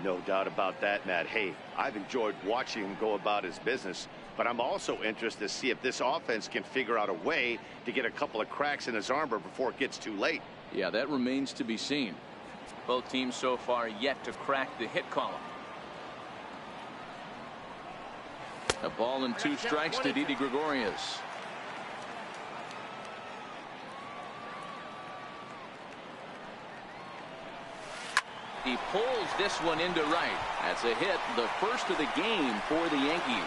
[SPEAKER 4] No doubt about that, Matt. Hey, I've enjoyed watching him go about his business, but I'm also interested to see if this offense can figure out a way to get a couple of cracks in his armor before it gets too late.
[SPEAKER 1] Yeah, that remains to be seen. Both teams so far yet to crack the hit column. A ball and 2 strikes to Didi Gregorius. He pulls this one into right. That's a hit, the first of the game for the Yankees.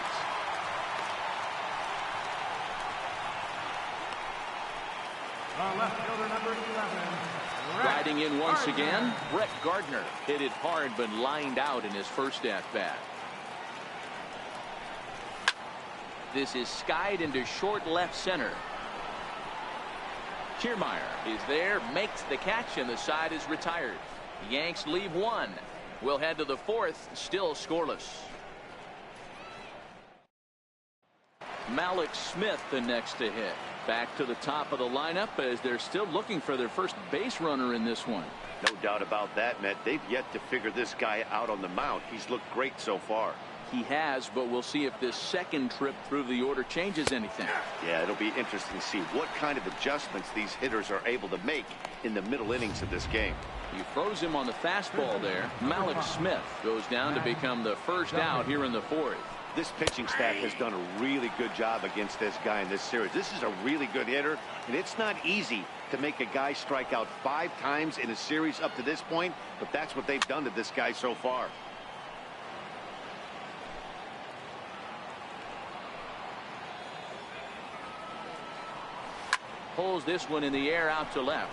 [SPEAKER 3] left fielder number 11.
[SPEAKER 1] Riding in once again, Brett Gardner. Hit it hard but lined out in his first at-bat. This is skied into short left center. Kiermaier is there, makes the catch, and the side is retired. Yanks leave 1. We'll head to the 4th, still scoreless. Malik Smith the next to hit. Back to the top of the lineup as they're still looking for their first base runner in this one.
[SPEAKER 4] No doubt about that, Matt. They've yet to figure this guy out on the mound. He's looked great so far.
[SPEAKER 1] He has, but we'll see if this second trip through the order changes anything.
[SPEAKER 4] Yeah, it'll be interesting to see what kind of adjustments these hitters are able to make in the middle innings of this game.
[SPEAKER 1] You froze him on the fastball there. Malik Smith goes down to become the first out here in the 4th.
[SPEAKER 4] This pitching staff has done a really good job against this guy in this series. This is a really good hitter, and it's not easy to make a guy strike out 5 times in a series up to this point, but that's what they've done to this guy so far.
[SPEAKER 1] Pulls this one in the air out to left.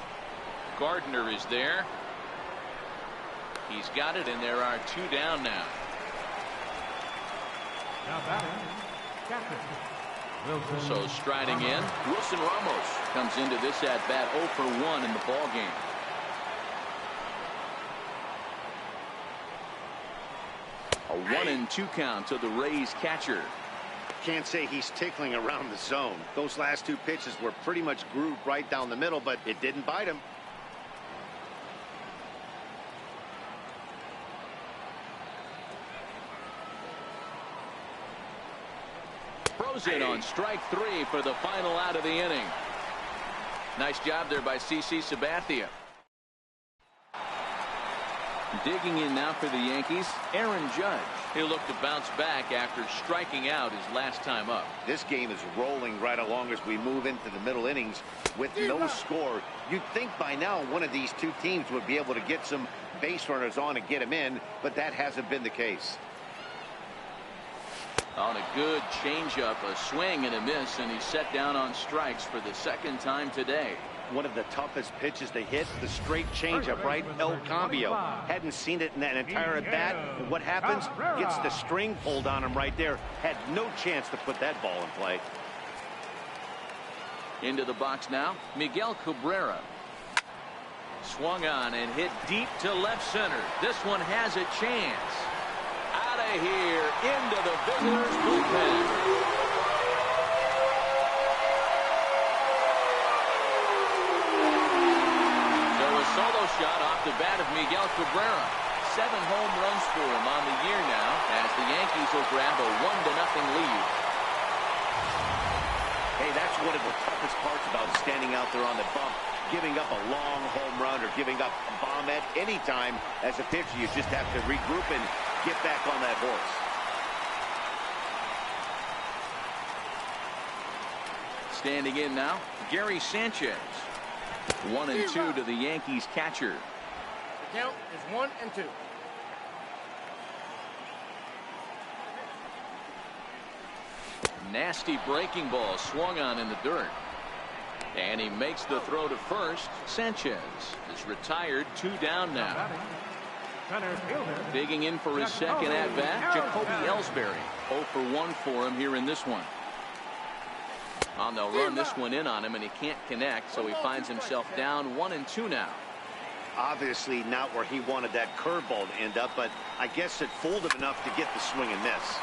[SPEAKER 1] Gardner is there. He's got it, and there are 2 down now.
[SPEAKER 3] Now batting, captain. Wilson.
[SPEAKER 1] So striding in, Wilson Ramos comes into this at bat 0 for 1 in the ball game. A 1-2 count to the Rays catcher.
[SPEAKER 4] Can't say he's tickling around the zone. Those last 2 pitches were pretty much grooved right down the middle, but it didn't bite him.
[SPEAKER 1] Throws in on strike 3 for the final out of the inning. Nice job there by CC Sabathia. Digging in now for the Yankees, Aaron Judge. He'll look to bounce back after striking out his last time up.
[SPEAKER 4] This game is rolling right along as we move into the middle innings with no score. You'd think by now one of these 2 teams would be able to get some base runners on and get them in, but that hasn't been the case.
[SPEAKER 1] On a good changeup, a swing and a miss, and he's set down on strikes for the 2nd time today.
[SPEAKER 4] One of the toughest pitches to hit, the straight changeup, right? El Cambio. Hadn't seen it in that entire at bat. And what happens? Gets the string pulled on him right there. Had no chance to put that ball in play.
[SPEAKER 1] Into the box now, Miguel Cabrera. Swung on and hit deep to left center. This one has a chance. Out of here, into the visitors' bullpen. So a solo shot off the bat of Miguel Cabrera. 7 home runs for him on the year now, as the Yankees will grab a 1-0 lead.
[SPEAKER 4] Hey, that's one of the toughest parts about standing out there on the bump. Giving up a long home run or giving up a bomb at any time as a pitcher. You just have to regroup and get back on that horse.
[SPEAKER 1] Standing in now, Gary Sanchez. 1-2 to the Yankees catcher.
[SPEAKER 5] The count is 1-2.
[SPEAKER 1] Nasty breaking ball swung on in the dirt. And he makes the throw to first. Sanchez is retired, 2 down now. Digging in for his second at bat, Jacoby Ellsbury. 0 for 1 for him here in this one. They'll run this one in on him, and he can't connect, so he finds himself down 1-2 now.
[SPEAKER 4] Obviously not where he wanted that curveball to end up, but I guess it fooled him enough to get the swing and miss.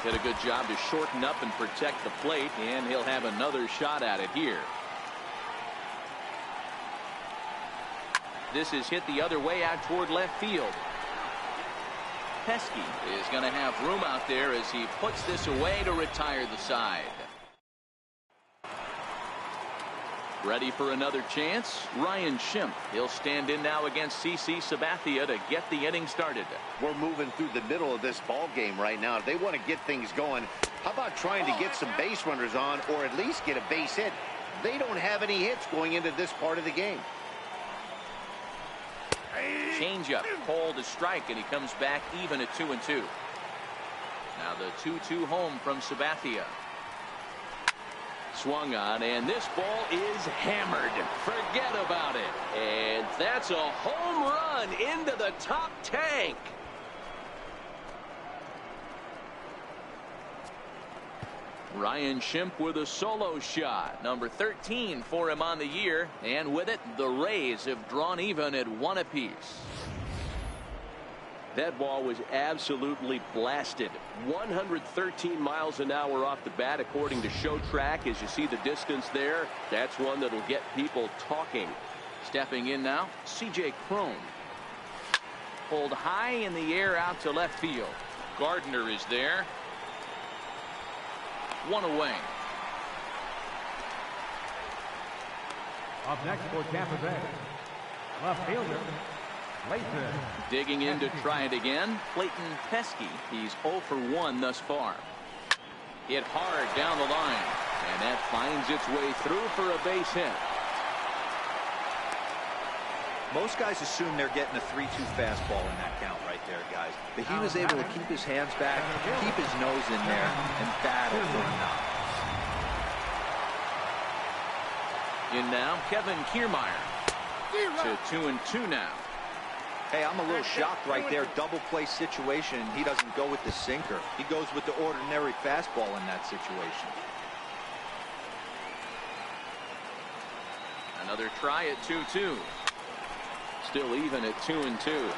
[SPEAKER 1] Did a good job to shorten up and protect the plate, and he'll have another shot at it here. This is hit the other way out toward left field. Pesky is going to have room out there as he puts this away to retire the side. Ready for another chance? Ryan Schimpf. He'll stand in now against CC Sabathia to get the inning started.
[SPEAKER 4] We're moving through the middle of this ball game right now. If they want to get things going, how about trying to get some base runners on or at least get a base hit? They don't have any hits going into this part of the game.
[SPEAKER 1] Changeup, called to strike, and he comes back even at 2-2. Now the 2-2 home from Sabathia. Swung on, and this ball is hammered. Forget about it. And that's a home run into the top tank. Ryan Schimpf with a solo shot, number 13 for him on the year, and with it the Rays have drawn even at 1 apiece.
[SPEAKER 6] That ball was absolutely blasted. 113 miles an hour off the bat according to Show Track. As you see the distance there, that's one that'll get people talking.
[SPEAKER 1] Stepping in now, C.J. Cron. Pulled high in the air out to left field. Gardner is there. 1 away.
[SPEAKER 3] Up next for Tampa Bay, left fielder, Clayton.
[SPEAKER 1] Digging in to try it again, Clayton Pesky. He's 0 for 1 thus far. Hit hard down the line, and that finds its way through for a base hit.
[SPEAKER 2] Most guys assume they're getting a 3-2 fastball in that count right there, guys. But he was able to keep his hands back, keep his nose in there, and battle for a knock.
[SPEAKER 1] In now, Kevin Kiermaier. To 2-2 now.
[SPEAKER 2] Hey, I'm a little shocked right there. Double play situation. He doesn't go with the sinker. He goes with the ordinary fastball in that situation.
[SPEAKER 1] Another try at 2-2. Still even at 2-2.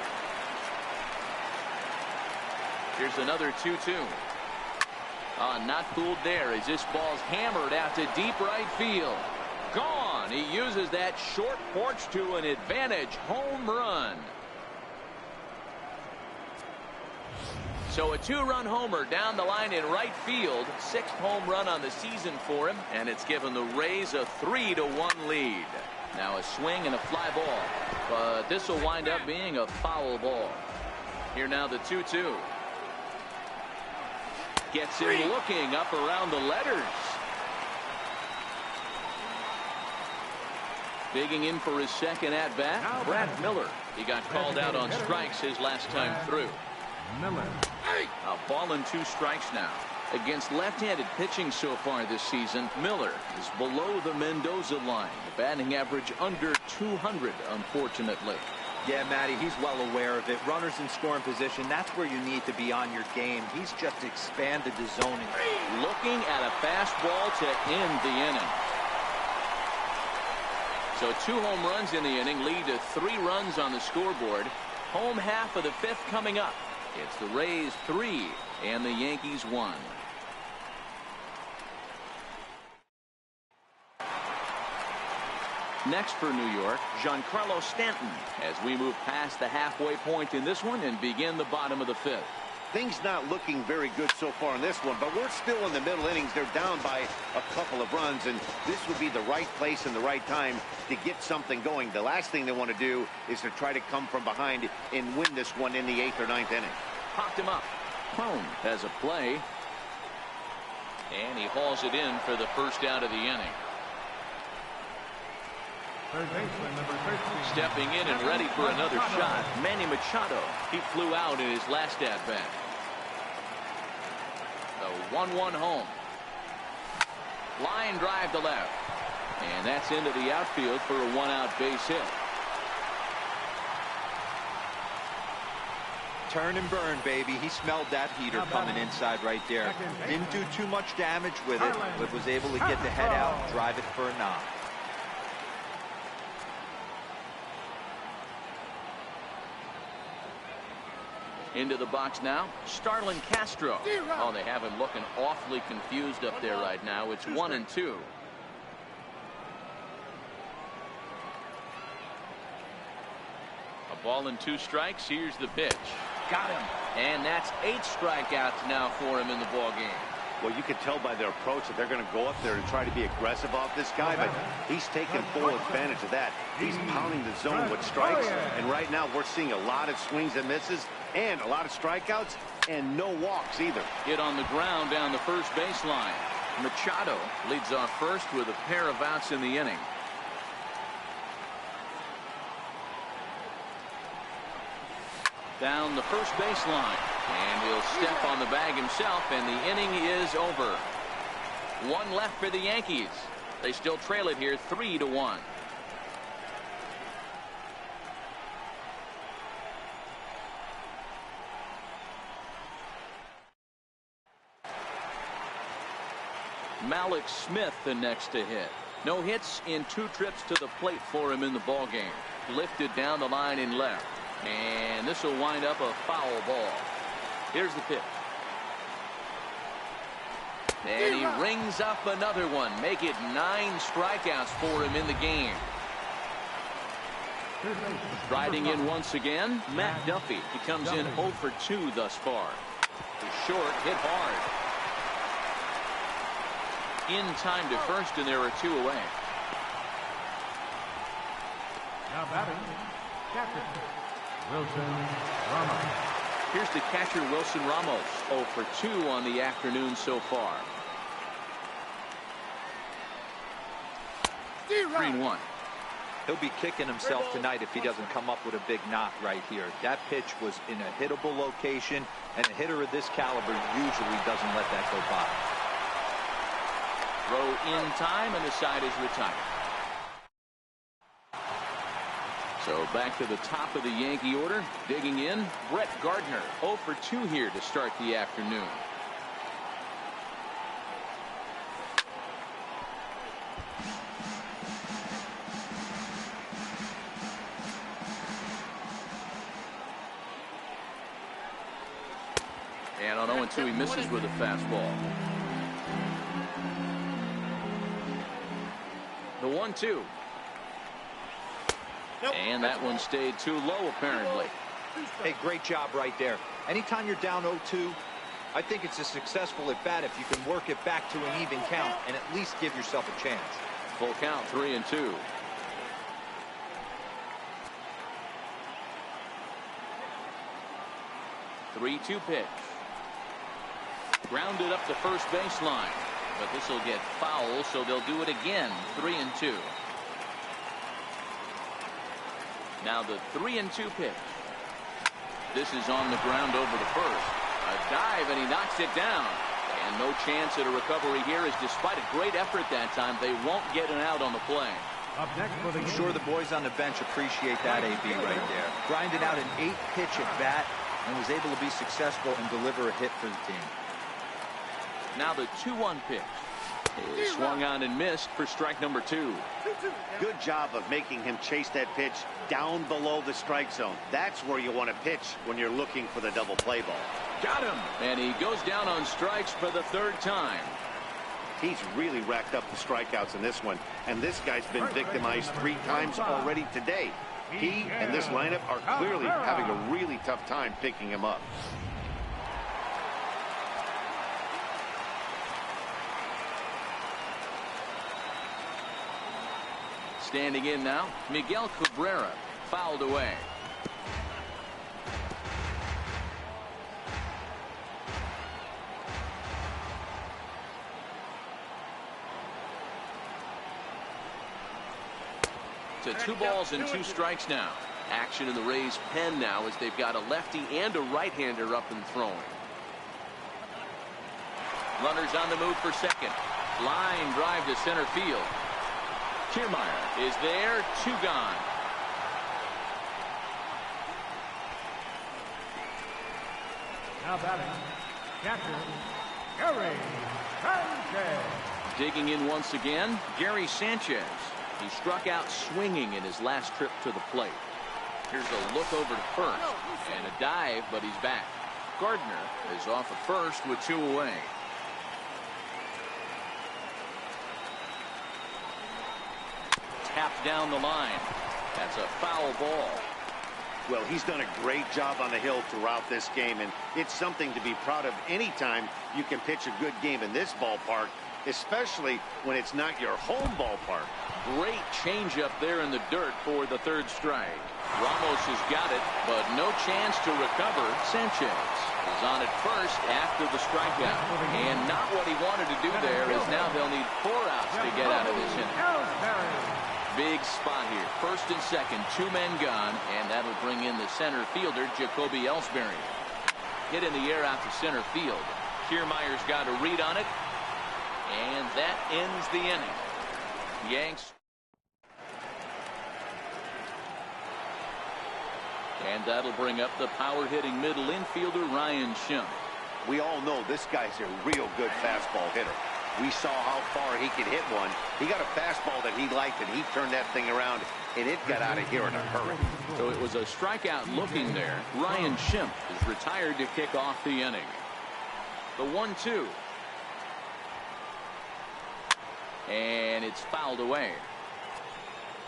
[SPEAKER 1] Here's another 2-2. Not fooled there as this ball's hammered out to deep right field. Gone. He uses that short porch to an advantage home run. So a 2-run homer down the line in right field. 6th home run on the season for him, and it's given the Rays a 3-1 lead. Now a swing and a fly ball, but this will wind up being a foul ball. Here now the 2-2. Gets him looking up around the letters. Digging in for his second at bat, Brad Miller. He got called out on strikes his last time through.
[SPEAKER 3] Miller.
[SPEAKER 1] A ball and 2 strikes now. Against left-handed pitching so far this season, Miller is below the Mendoza line. The batting average under 200, unfortunately.
[SPEAKER 2] Yeah, Matty, he's well aware of it. Runners in scoring position, that's where you need to be on your game. He's just expanded the zoning.
[SPEAKER 1] Looking at a fastball to end the inning. So 2 home runs in the inning lead to 3 runs on the scoreboard. Home half of the 5th coming up. It's the Rays 3 and the Yankees 1. Next for New York, Giancarlo Stanton, as we move past the halfway point in this one and begin the bottom of the 5th.
[SPEAKER 4] Things not looking very good so far in this one, but we're still in the middle innings. They're down by a couple of runs, and this would be the right place and the right time to get something going. The last thing they want to do is to try to come from behind and win this one in the 8th or 9th inning.
[SPEAKER 1] Popped him up. Cone has a play, and he hauls it in for the first out of the inning.
[SPEAKER 3] Third baseman, number 13.
[SPEAKER 1] Stepping in and ready for another shot, Manny Machado. He flew out in his last at-bat. The 1-1 home. Line drive to left. And that's into the outfield for a 1-out base hit.
[SPEAKER 2] Turn and burn, baby. He smelled that heater coming inside right there. Didn't do too much damage with it, but was able to get the head out and drive it for a knock.
[SPEAKER 1] Into the box now, Starlin Castro. Oh, they have him looking awfully confused up there right now. It's 1-2. A ball and 2 strikes. Here's the pitch. Got him. And that's 8 strikeouts now for him in the ball game.
[SPEAKER 4] Well, you can tell by their approach that they're going to go up there and try to be aggressive off this guy, but he's taking full advantage of that. He's pounding the zone with strikes, and right now we're seeing a lot of swings and misses and a lot of strikeouts and no walks either.
[SPEAKER 1] Hit on the ground down the first baseline. Machado leads off first with a pair of outs in the inning. Down the first baseline, and he'll step on the bag himself, and the inning is over. 1 left for the Yankees. They still trail it here 3-1. Malik Smith the next to hit. No hits in 2 trips to the plate for him in the ball game. Lifted down the line in left. And this will wind up a foul ball. Here's the pitch. And he rings up another one. Make it 9 strikeouts for him in the game. Riding in once again, Matt Duffy. He comes in 0 for 2 thus far. The short hit hard. In time to first, and there are 2 away.
[SPEAKER 3] Now batting, catcher Wilson Ramos.
[SPEAKER 1] Here's the catcher, Wilson Ramos. 0 for 2 on the afternoon so far. 3-1.
[SPEAKER 2] He'll be kicking himself tonight if he doesn't come up with a big knock right here. That pitch was in a hittable location, and a hitter of this caliber usually doesn't let that go by.
[SPEAKER 1] Throw in time, and the side is retired. So back to the top of the Yankee order. Digging in, Brett Gardner. 0 for 2 here to start the afternoon. And on 0-2, he misses with a fastball. The 1-2. And that one stayed too low, apparently.
[SPEAKER 2] Hey, great job right there. Anytime you're down 0-2, I think it's a successful at bat if you can work it back to an even count and at least give yourself a chance.
[SPEAKER 1] Full count, 3-2. Three-2 pitch. Grounded up the first baseline, but this will get foul, so they'll do it again. 3-2. Now the 3-2 pitch. This is on the ground over the first. A dive, and he knocks it down. And no chance at a recovery here, as despite a great effort that time, they won't get an out on the play.
[SPEAKER 3] Up next for the
[SPEAKER 2] I'm sure the boys on the bench appreciate that, AB, right there. Grinded out an 8-pitch at bat and was able to be successful and deliver a hit for the team.
[SPEAKER 1] Now the 2-1 pitch is swung on and missed for strike number 2.
[SPEAKER 4] Good job of making him chase that pitch down below the strike zone. That's where you want to pitch when you're looking for the double play ball.
[SPEAKER 1] Got him. And he goes down on strikes for the 3rd time.
[SPEAKER 4] He's really racked up the strikeouts in this one, and this guy's been victimized 3 times already today. He and this lineup are clearly having a really tough time picking him up.
[SPEAKER 1] Standing in now, Miguel Cabrera, fouled away. To 2 balls and 2 strikes now. Action in the Rays' pen now as they've got a lefty and a right-hander up and throwing. Runners on the move for second. Line drive to center field. Kiermaier is there, 2 gone.
[SPEAKER 3] Now batting, catcher, Gary Sanchez.
[SPEAKER 1] Digging in once again, Gary Sanchez. He struck out swinging in his last trip to the plate. Here's a look over to first and a dive, but he's back. Gardner is off at first with 2 away. Tapped down the line. That's a foul ball.
[SPEAKER 4] Well, he's done a great job on the hill throughout this game, and it's something to be proud of anytime you can pitch a good game in this ballpark, especially when it's not your home ballpark.
[SPEAKER 1] Great changeup there in the dirt for the 3rd strike. Ramos has got it, but no chance to recover. Sanchez is on at first after the strikeout. And not what he wanted to do there, as now they'll need 4 outs to get out of this inning. Big spot here. 1st and 2nd, 2 men gone, and that'll bring in the center fielder, Jacoby Ellsbury. Hit in the air out to center field. Kiermaier's got a read on it, and that ends the inning. Yanks. And that'll bring up the power-hitting middle infielder, Ryan Schimpf.
[SPEAKER 4] We all know this guy's a real good fastball hitter. We saw how far he could hit one. He got a fastball that he liked, and he turned that thing around, and it got out of here in a hurry.
[SPEAKER 1] So it was a strikeout looking there. Ryan Schimpf is retired to kick off the inning. The 1-2. And it's fouled away.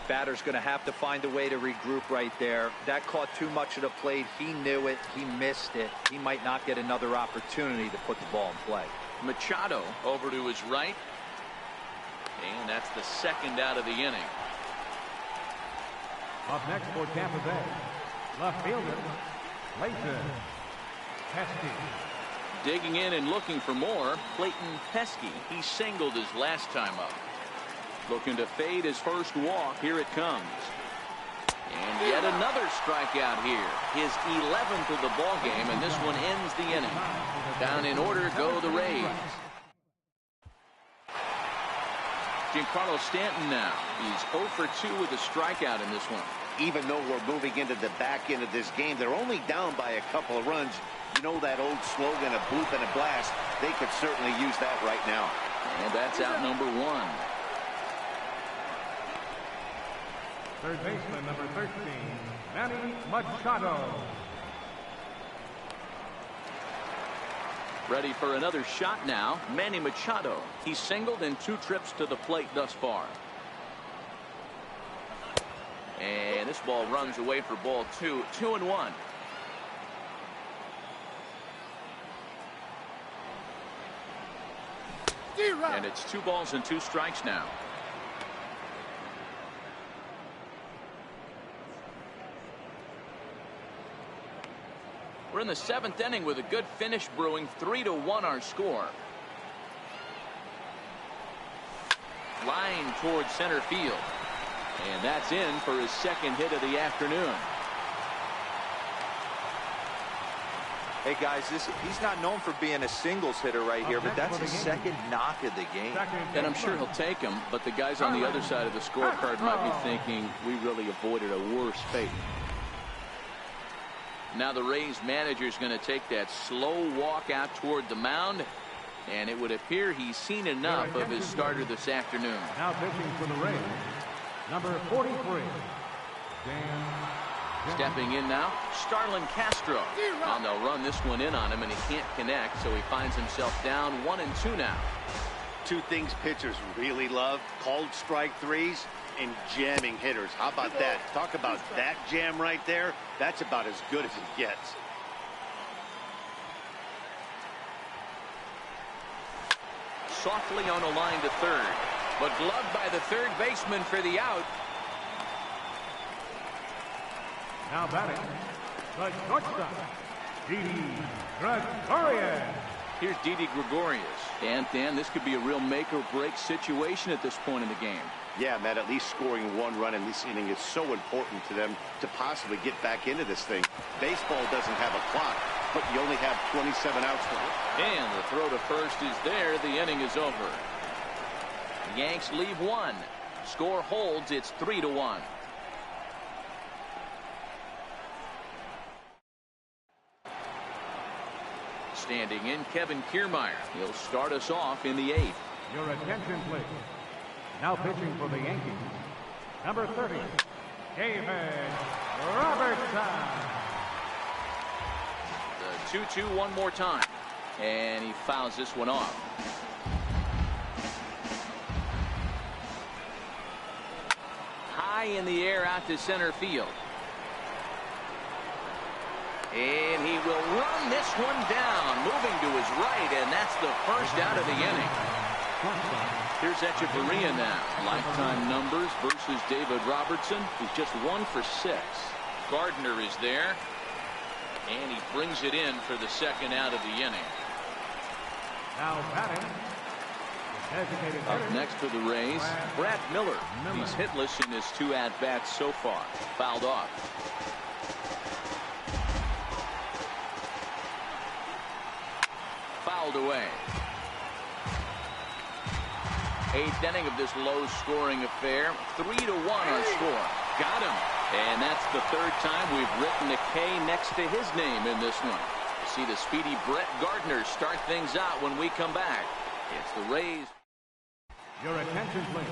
[SPEAKER 2] Batter's going to have to find a way to regroup right there. That caught too much of the plate. He knew it. He missed it. He might not get another opportunity to put the ball in play.
[SPEAKER 1] Machado over to his right. And that's the 2nd out of the inning.
[SPEAKER 3] Up next for Tampa Bay, left fielder, Clayton Pesky.
[SPEAKER 1] Digging in and looking for more, Clayton Pesky. He singled his last time up. Looking to fade his first walk. Here it comes. And yet another strikeout here. His 11th of the ball game, and this one ends the inning. Down in order go the Rays. Giancarlo Stanton now. He's 0 for 2 with a strikeout in this one.
[SPEAKER 4] Even though we're moving into the back end of this game, they're only down by a couple of runs. You know that old slogan, a bloop and a blast. They could certainly use that right now.
[SPEAKER 1] And that's out number 1.
[SPEAKER 3] Third baseman, number 13, Manny Machado.
[SPEAKER 1] Ready for another shot now, Manny Machado. He's singled in 2 trips to the plate thus far. And this ball runs away for ball 2. 2-1. And it's 2 balls and 2 strikes now. We're in the 7th inning with a good finish brewing. 3-1 our score. Line towards center field. And that's in for his 2nd hit of the afternoon.
[SPEAKER 2] Hey guys, he's not known for being a singles hitter right here, but that's his second knock of the game.
[SPEAKER 1] And I'm sure he'll take him, but the guys on the other side of the scorecard might be thinking we really avoided a worse fate. Now the Rays manager is going to take that slow walk out toward the mound, and it would appear he's seen enough of his starter this afternoon.
[SPEAKER 3] Now pitching for the Rays, number 43, Dan.
[SPEAKER 1] Stepping in now, Starlin Castro. And they'll run this one in on him, and he can't connect, so he finds himself down 1-2 now.
[SPEAKER 4] Two things pitchers really love: called strike threes and jamming hitters. How about that? Talk about that jam right there. That's about as good as it gets.
[SPEAKER 1] Softly on a line to third, but gloved by the third baseman for the out.
[SPEAKER 3] Now batting, the shortstop, Didi Gregorius.
[SPEAKER 1] Here's Didi Gregorius. And Dan, this could be a real make-or-break situation at this point in the game.
[SPEAKER 4] Yeah, Matt, at least scoring one run in this inning is so important to them to possibly get back into this thing. Baseball doesn't have a clock, but you only have 27 outs to hit.
[SPEAKER 1] And the throw to first is there. The inning is over. The Yanks leave one. Score holds. It's 3-1. Standing in, Kevin Kiermaier. He'll start us off in the 8th.
[SPEAKER 3] Your attention, please. Now pitching for the Yankees, number 30, David Robertson.
[SPEAKER 1] The 2-2 one more time. And he fouls this one off. High in the air out to center field. And he will run this one down, moving to his right, and that's the first out of the inning. Here's Echeverria now. Lifetime numbers versus David Robertson, who's just 1 for 6. Gardner is there, and he brings it in for the second out of the inning.
[SPEAKER 3] Now batting, designated
[SPEAKER 1] Up
[SPEAKER 3] hitter,
[SPEAKER 1] next for the Rays, Brad Miller. He's hitless in his 2 at-bats so far. Fouled off. Fouled away. 8th inning of this low-scoring affair. 3-1 our score. Got him. And that's the 3rd time we've written a K next to his name in this one. See the speedy Brett Gardner start things out when we come back. It's the Rays.
[SPEAKER 3] your attention, please.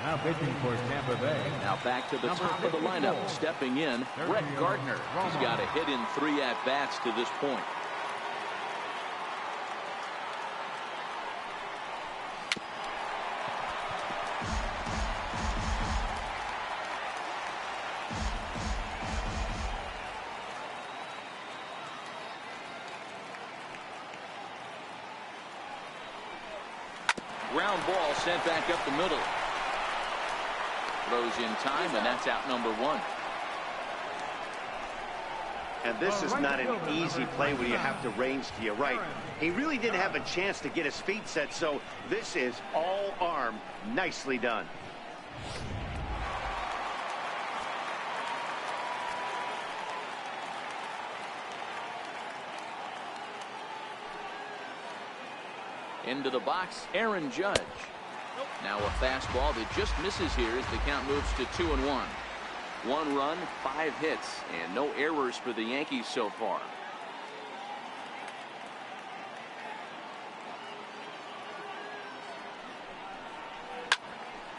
[SPEAKER 3] Now pitching for Tampa Bay.
[SPEAKER 1] Now back to the top of the lineup. Stepping in, Brett Gardner. He's got a hit in 3 at-bats to this point. Ground ball sent back up the middle. Throws in time, and that's out number 1.
[SPEAKER 4] And this is not an easy play when you have to range to your right. He really didn't have a chance to get his feet set, so this is all arm. Nicely done.
[SPEAKER 1] Into the box, Aaron Judge. Now a fastball that just misses here as the count moves to 2-1. 1 run, 5 hits, and no errors for the Yankees so far.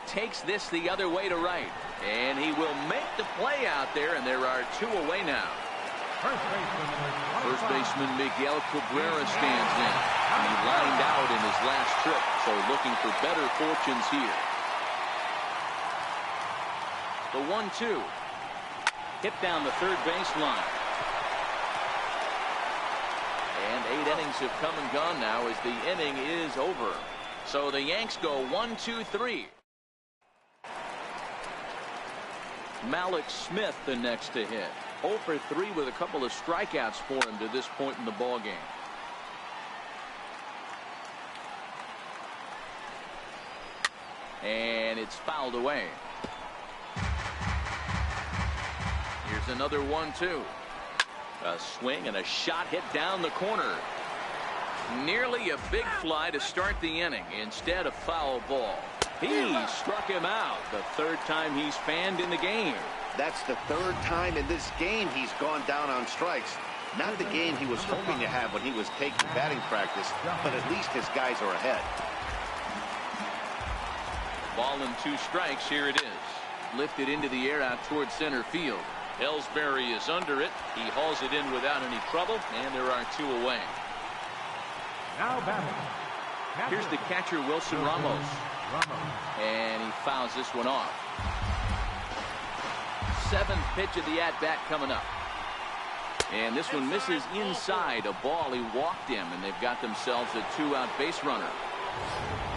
[SPEAKER 1] Takes this the other way to right, and he will make the play out there, and there are 2 away now. First baseman Miguel Cabrera stands in. He lined out in his last trip, so looking for better fortunes here. The 1-2. Hit down the third baseline. And 8 innings have come and gone now as the inning is over. So the Yanks go 1-2-3. Malik Smith the next to hit. 0 for 3 with a couple of strikeouts for him to this point in the ballgame. And it's fouled away. Here's another 1-2. A swing and a shot hit down the corner. Nearly a big fly to start the inning. Instead, a foul ball. He struck him out. The third time he's fanned in the game.
[SPEAKER 4] That's the third time in this game he's gone down on strikes. Not the game he was hoping to have when he was taking batting practice, but at least his guys are ahead.
[SPEAKER 1] Ball and 2 strikes. Here it is. Lifted into the air out towards center field. Ellsbury is under it. He hauls it in without any trouble, and there are 2 away.
[SPEAKER 3] Now batting.
[SPEAKER 1] Here's the catcher, Wilson Ramos. And he fouls this one off. 7th pitch of the at-bat coming up. And this one misses inside. A ball. He walked him, and they've got themselves a 2-out base runner.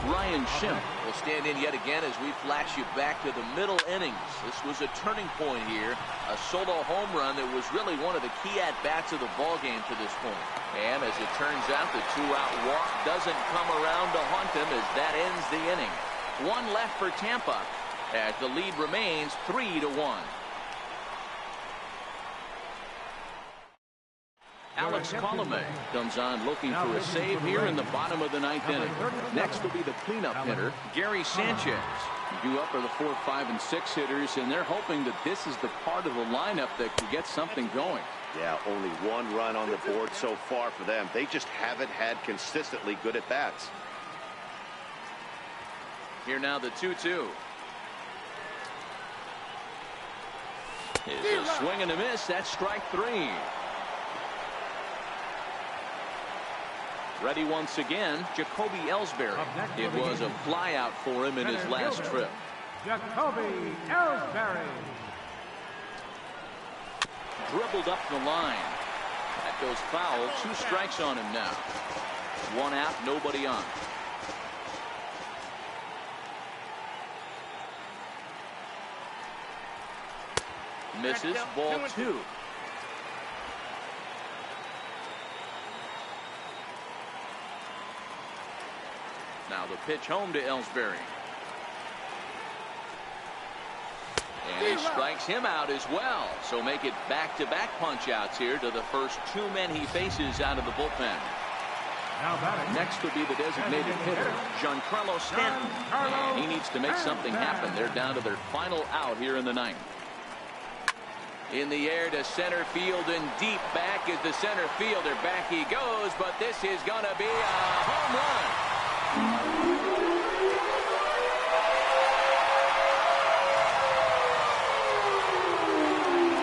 [SPEAKER 1] Ryan Schimpf will stand in yet again as we flash you back to the middle innings. This was a turning point here. A solo home run that was really one of the key at-bats of the ballgame to this point. And as it turns out, the 2-out walk doesn't come around to haunt him as that ends the inning. 1 left for Tampa as the lead remains 3-1. Alex Colomé comes on looking for a save here in the bottom of the 9th inning. Next will be the cleanup hitter, Gary Sanchez. Due up are the 4, 5, and 6 hitters, and they're hoping that this is the part of the lineup that can get something going.
[SPEAKER 4] Yeah, only 1 run on the board so far for them. They just haven't had consistently good at-bats.
[SPEAKER 1] Here now the 2-2. It's a swing and a miss. That's strike 3. Ready once again, Jacoby Ellsbury. It was a flyout for him in his last trip.
[SPEAKER 3] Jacoby Ellsbury.
[SPEAKER 1] Dribbled up the line. That goes foul. 2 strikes on him now. 1 out, nobody on. Misses, ball 2. Now the pitch home to Ellsbury. And he strikes him out as well. So make it back-to-back punch-outs here to the first 2 men he faces out of the bullpen. Next will be the designated hitter, Giancarlo Stanton. And he needs to make something happen. They're down to their final out here in the 9th. In the air to center field and deep back is the center fielder. Back he goes, but this is going to be a home run.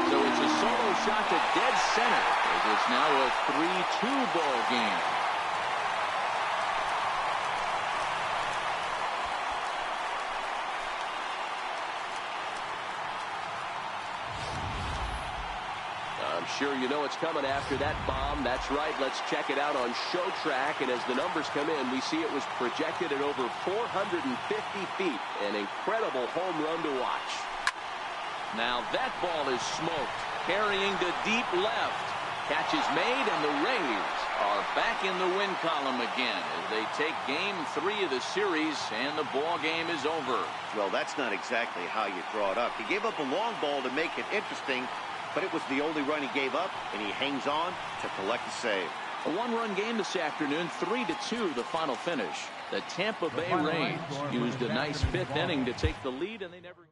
[SPEAKER 1] So it's a solo shot to dead center as it's now a 3-2 ball game. I'm sure you know what's coming after that bomb. That's right. Let's check it out on Show Track. And as the numbers come in, we see it was projected at over 450 feet. An incredible home run to watch. Now that ball is smoked. Carrying to deep left. Catch is made, and the Rays are back in the win column again as they take game 3 of the series, and the ball game is over.
[SPEAKER 4] Well, that's not exactly how you draw it up. He gave up a long ball to make it interesting, but it was the only run he gave up, and he hangs on to collect the save.
[SPEAKER 1] A 1-run game this afternoon, 3-2 the final finish. The Tampa Bay Rays used a nice 5th inning to take the lead, and they never